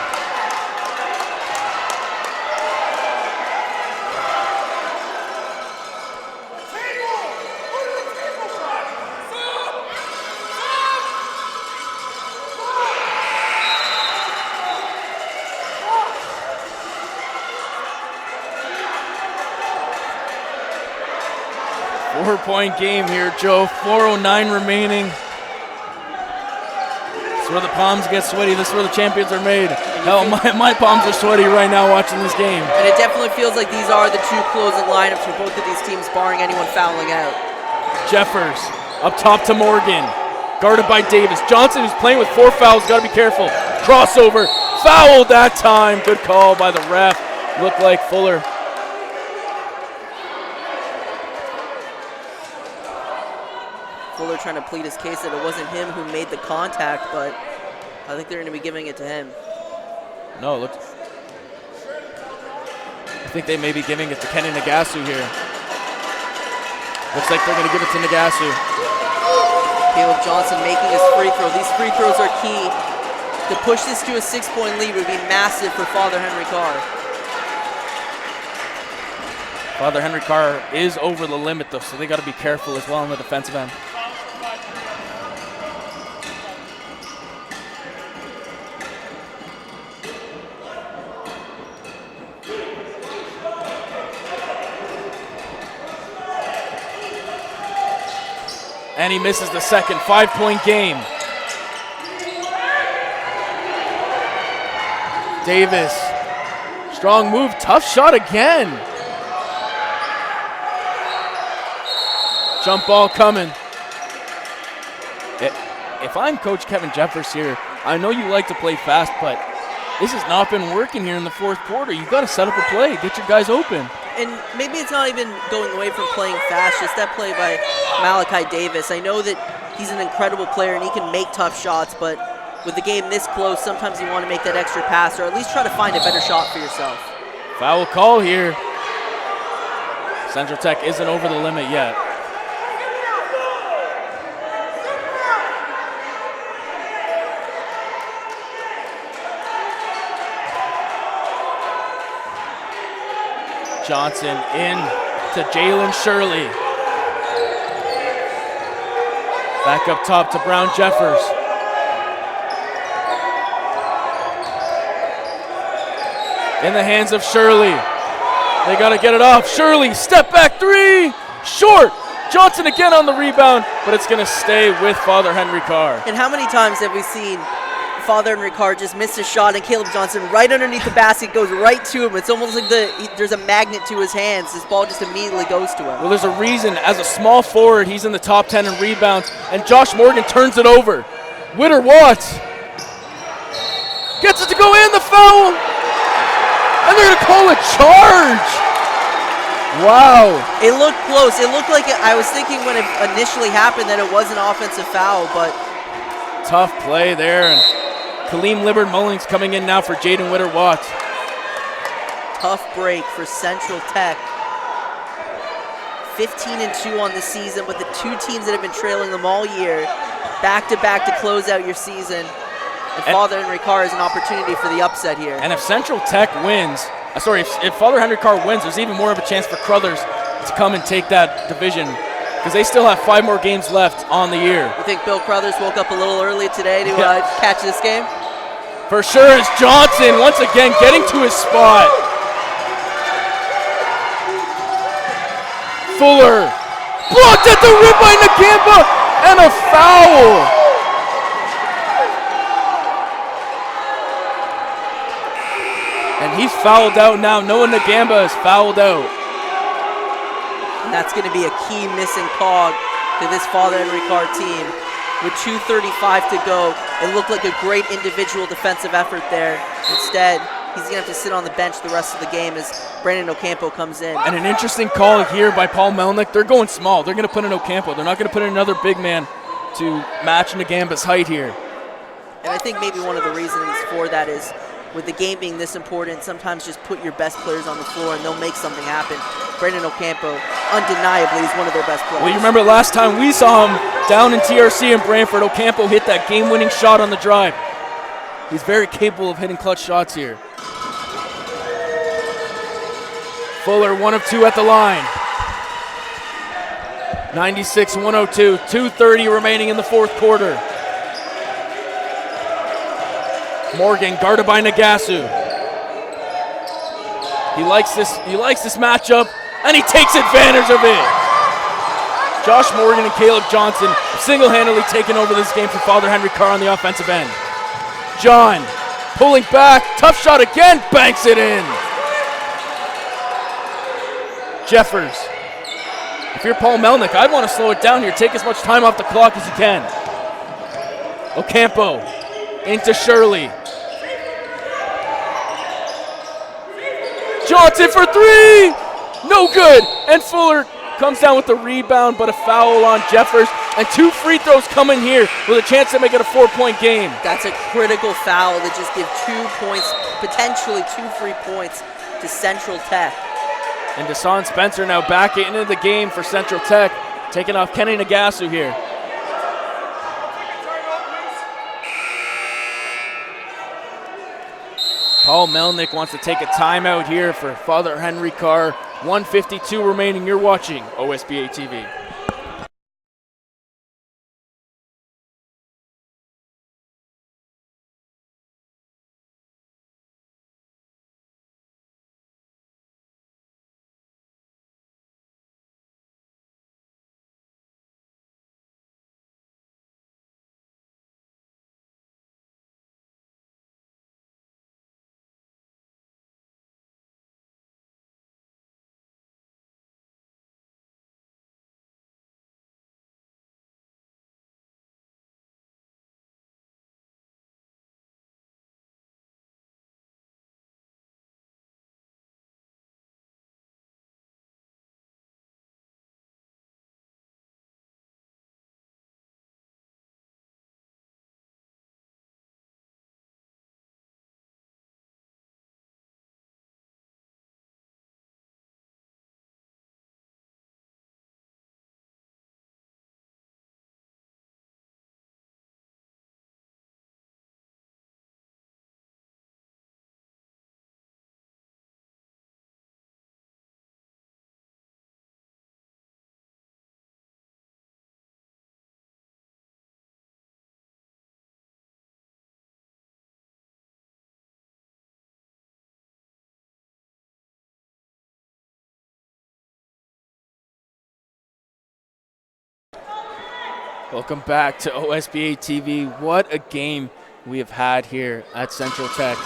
Four-point game here, Joe. 4:09 remaining. This is where the palms get sweaty. This is where the champions are made. Hell, my palms are sweaty right now watching this game. And it definitely feels like these are the two closing lineups for both of these teams, barring anyone fouling out. Jeffers up top to Morgan, guarded by Davis. Johnson, who's playing with 4 fouls, got to be careful. Crossover, fouled that time. Good call by the ref. Looked like Fuller. Fuller trying to plead his case that it wasn't him who made the contact, but I think they're going to be giving it to him. No, look. I think they may be giving it to Kenny Nagasu here. Looks like they're going to give it to Nagasu. Caleb Johnson making his free throw. These free throws are key. To push this to a 6-point lead would be massive for Father Henry Carr. Father Henry Carr is over the limit, though, so they got to be careful as well on the defensive end. And he misses the second. 5-point game. Davis, strong move, tough shot again. Jump ball coming. If I'm Coach Kevin Jeffers here, I know you like to play fast, but this has not been working here in the fourth quarter. You've got to set up a play, get your guys open. And maybe it's not even going away from playing fast, just that play by Malachi Davis. I know that he's an incredible player and he can make tough shots, but with the game this close, sometimes you want to make that extra pass or at least try to find a better shot for yourself. Foul call here. Central Tech isn't over the limit yet. Johnson in to Jalen Shirley. Back up top to Brown Jeffers. In the hands of Shirley. They got to get it off. Shirley, step back three. Short. Johnson again on the rebound, but it's going to stay with Father Henry Carr. And how many times have we seen Father Henry Carr just miss a shot and Caleb Johnson right underneath the basket goes right to him. It's almost like there's a magnet to his hands. This ball just immediately goes to him. Well, there's a reason. As a small forward, he's in the top 10 in rebounds, and Josh Morgan turns it over. Witter Watts gets it to go in, the foul, and they're going to call a charge. Wow. It looked close. It looked like I was thinking when it initially happened that it was an offensive foul, but tough play there, and Kaleem Libbard-Mullings coming in now for Jaden Witter-Watts. Tough break for Central Tech. 15-2 on the season with the two teams that have been trailing them all year, back-to-back to close out your season. And Father Henry Carr is an opportunity for the upset here. And if Central Tech wins, if Father Henry Carr wins, there's even more of a chance for Crothers to come and take that division, because they still have 5 more games left on the year. You think Bill Crothers woke up a little early today to catch this game? For sure, is Johnson once again getting to his spot. Fuller blocked at the rim by Ocampo, and a foul. And he's fouled out now. Noah Nagamba is fouled out. And that's going to be a key missing cog to this Father Henry Carr team. With 2:35 to go, it looked like a great individual defensive effort there. Instead, he's going to have to sit on the bench the rest of the game as Brandon Ocampo comes in. And an interesting call here by Paul Melnick. They're going small. They're going to put in Ocampo. They're not going to put in another big man to match Nagamba's height here. And I think maybe one of the reasons for that is, with the game being this important, sometimes just put your best players on the floor and they'll make something happen. Brandon Ocampo, undeniably, is one of their best players. Well, you remember last time we saw him down in TRC in Brantford, Ocampo hit that game-winning shot on the drive. He's very capable of hitting clutch shots here. Fuller, 1 of 2 at the line. 96-102, 2:30 remaining in the fourth quarter. Morgan guarded by Nagasu. He likes this matchup, and he takes advantage of it. Josh Morgan and Caleb Johnson single-handedly taking over this game for Father Henry Carr on the offensive end. John pulling back, tough shot again, banks it in. Jeffers. If you're Paul Melnick, I'd want to slow it down here. Take as much time off the clock as you can. Ocampo into Shirley. Johnson for 3! No good! And Fuller comes down with the rebound, but a foul on Jeffers. And 2 free throws coming here with a chance to make it a 4-point game. That's a critical foul to just give 2 points, potentially 2 free points to Central Tech. And Deshaun Spencer now back into the game for Central Tech, taking off Kenny Nagasu here. Paul Melnick wants to take a timeout here for Father Henry Carr. 1:52 remaining. You're watching OSBA TV. Welcome back to OSBA TV. What a game we have had here at Central Tech.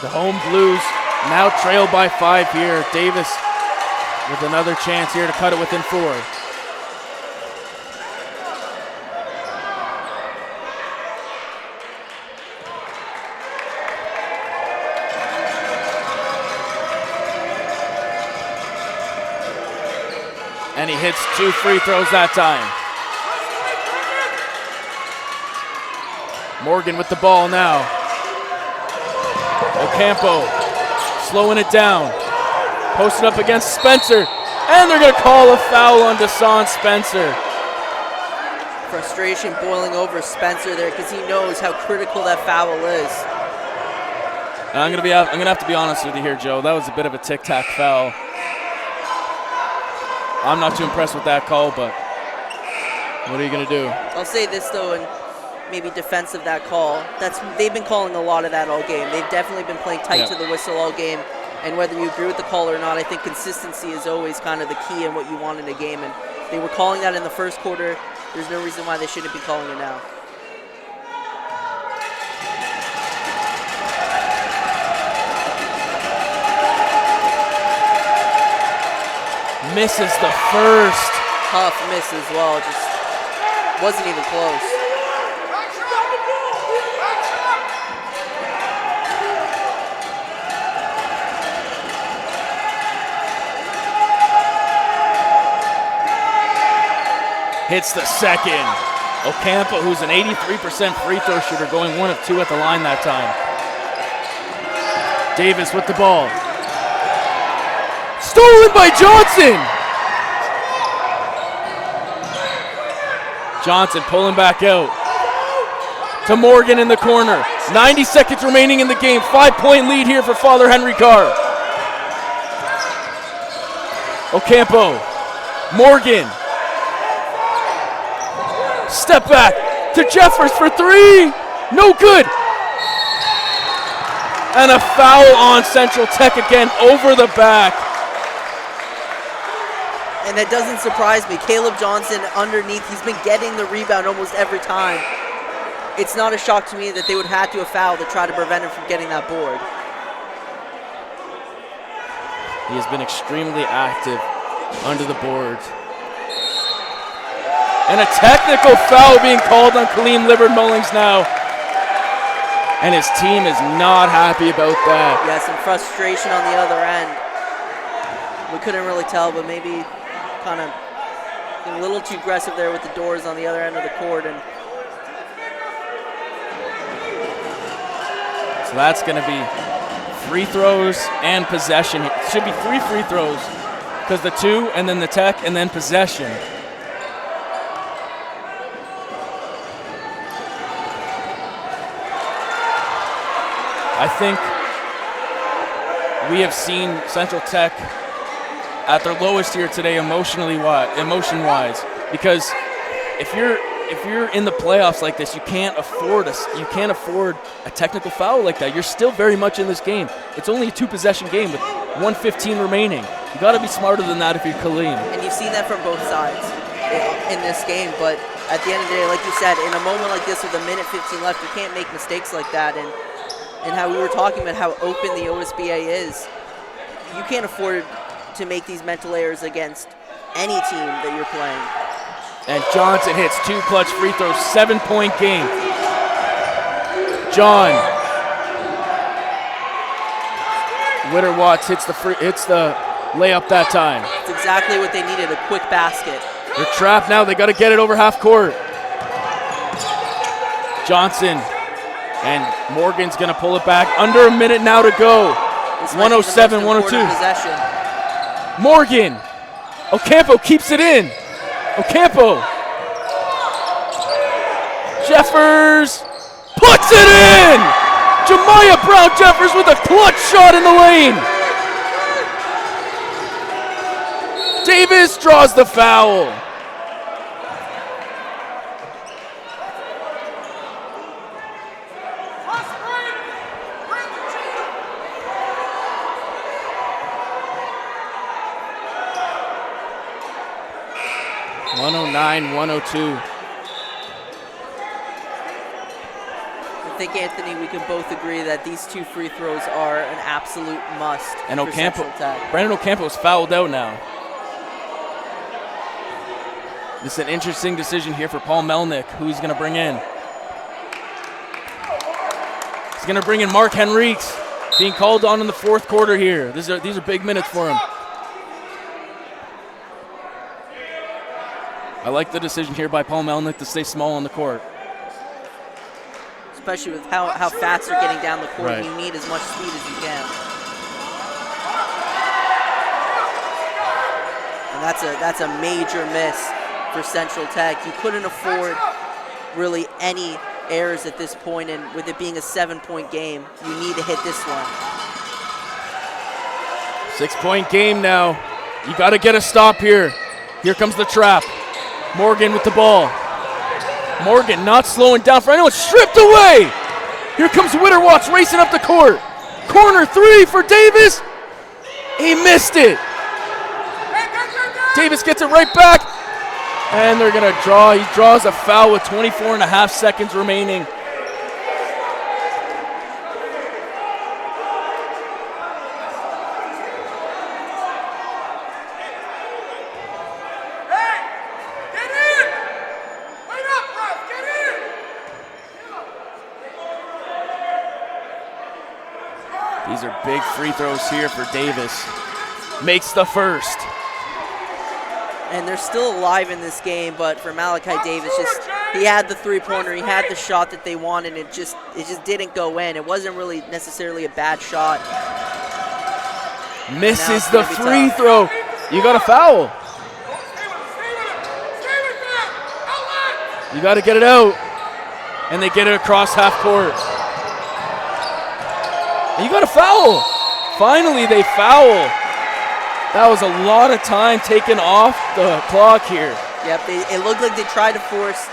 The home Blues now trail by 5 here. Davis with another chance here to cut it within 4. And he hits 2 free throws that time. Morgan with the ball now. Ocampo slowing it down. Posted up against Spencer. And they're going to call a foul on Desan Spencer. Frustration boiling over Spencer there because he knows how critical that foul is. And I'm gonna have to be honest with you here, Joe. That was a bit of a tic-tac foul. I'm not too impressed with that call, but what are you going to do? I'll say this, though, and maybe defense of that call. They've been calling a lot of that all game. They've definitely been playing tight to the whistle all game, and whether you agree with the call or not, I think consistency is always kind of the key in what you want in a game, and they were calling that in the first quarter. There's no reason why they shouldn't be calling it now. Misses the first. Tough miss as well, just wasn't even close. Hits the second. Ocampo, who's an 83% free throw shooter, going 1 of 2 at the line that time. Davis with the ball. Stolen by Johnson. Johnson pulling back out to Morgan in the corner. 90 seconds remaining in the game. 5-point lead here for Father Henry Carr. Ocampo. Morgan. Step back to Jeffers for 3. No good. And a foul on Central Tech again over the back. And that doesn't surprise me. Caleb Johnson underneath, he's been getting the rebound almost every time. It's not a shock to me that they would have to foul to try to prevent him from getting that board. He has been extremely active under the boards. And a technical foul being called on Kaleem Libbard-Mullings now. And his team is not happy about that. Yeah, some frustration on the other end. We couldn't really tell, but maybe kind of a little too aggressive there with the doors on the other end of the court. And so that's going to be free throws and possession. It should be 3 free throws because the 2 and then the Tech and then possession. I think we have seen Central Tech at their lowest here today emotion-wise, because if you're in the playoffs like this, you can't afford a technical foul like that. You're still very much in this game. It's only a 2-possession game with 1:15 remaining. You got to be smarter than that if you're Kaleem. And you've seen that from both sides in this game, but at the end of the day, like you said, in a moment like this with a minute 15 left, you can't make mistakes like that. And how we were talking about how open the OSBA is, you can't afford to make these mental errors against any team that you're playing. And Johnson hits 2 clutch free throws, 7-point game. John. Witter-Watts hits the layup that time. It's exactly what they needed, a quick basket. They're trapped now. They got to get it over half court. Johnson. And Morgan's going to pull it back. Under a minute now to go. 107, 102. Morgan. Ocampo keeps it in. Ocampo. Jeffers puts it in. Jemiah Brown-Jeffers with a clutch shot in the lane. Davis draws the foul. 109-102. I think, Anthony, we can both agree that these 2 free throws are an absolute must. And for Ocampo, Central Tech. Brandon Ocampo is fouled out now. This is an interesting decision here for Paul Melnick, who he's going to bring in. He's going to bring in Mark Henriques, being called on in the 4th quarter here. These are big minutes for him. I like the decision here by Paul Melnick to stay small on the court. Especially with how fast they're getting down the court. Right. You need as much speed as you can. And that's a major miss for Central Tech. You couldn't afford really any errors at this point, and with it being a 7-point game, you need to hit this one. 6-point game now. You got to get a stop here. Here comes the trap. Morgan with the ball. Morgan not slowing down for anyone. Stripped away. Here comes Witterwatch racing up the court. Corner 3 for Davis. He missed it. Davis gets it right back. And they're going to draw. He draws a foul with 24.5 seconds remaining. These are big free throws here for Davis. Makes the first. And they're still alive in this game, but for Malachi Davis, he had the 3-pointer, he had the shot that they wanted, and it just didn't go in. It wasn't really necessarily a bad shot. Misses the free throw. You got a foul. You got to get it out. And they get it across half court. And you got a foul. Finally, they foul. That was a lot of time taken off the clock here. Yep, it looked like they tried to force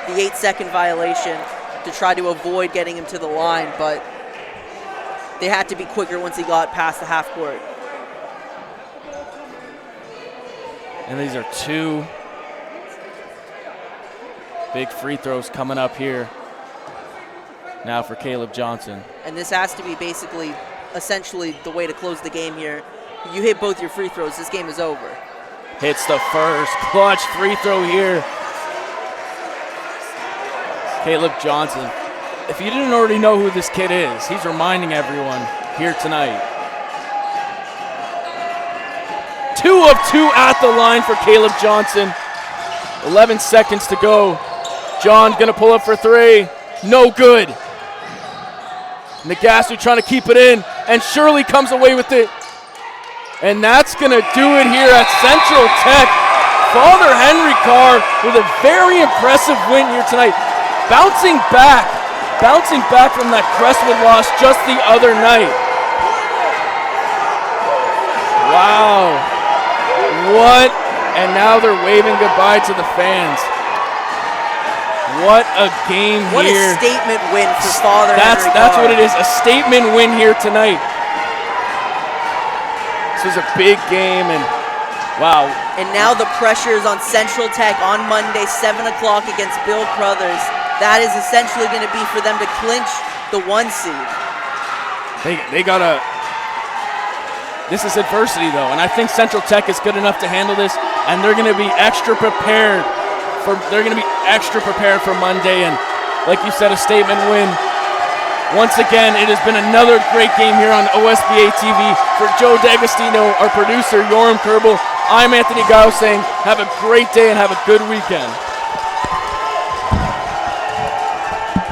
the 8-second violation to try to avoid getting him to the line, but they had to be quicker once he got past the half court. And these are 2 big free throws coming up here now for Caleb Johnson. And this has to be basically, essentially, the way to close the game here. You hit both your free throws, this game is over. Hits the first clutch free throw here. Caleb Johnson. If you didn't already know who this kid is, he's reminding everyone here tonight. 2 of 2 at the line for Caleb Johnson. 11 seconds to go. John gonna pull up for 3. No good. Nagasu trying to keep it in, and Shirley comes away with it. And that's going to do it here at Central Tech. Father Henry Carr with a very impressive win here tonight. Bouncing back from that Crestwood loss just the other night. Wow. What? And now they're waving goodbye to the fans. What a game what here. What a statement win for Father Henry Carr. That's what it is, a statement win here tonight. This was a big game, and wow. And now the pressure is on Central Tech on Monday, 7 o'clock against Bill Crothers. That is essentially going to be for them to clinch the 1 seed. They got to. This is adversity, though, and I think Central Tech is good enough to handle this, and they're going to be extra prepared. They're going to be extra prepared for Monday, and like you said, a statement win. Once again, it has been another great game here on OSBA TV. For Joe D'Agostino, our producer, Yoram Kerbal, I'm Anthony Gao saying have a great day and have a good weekend.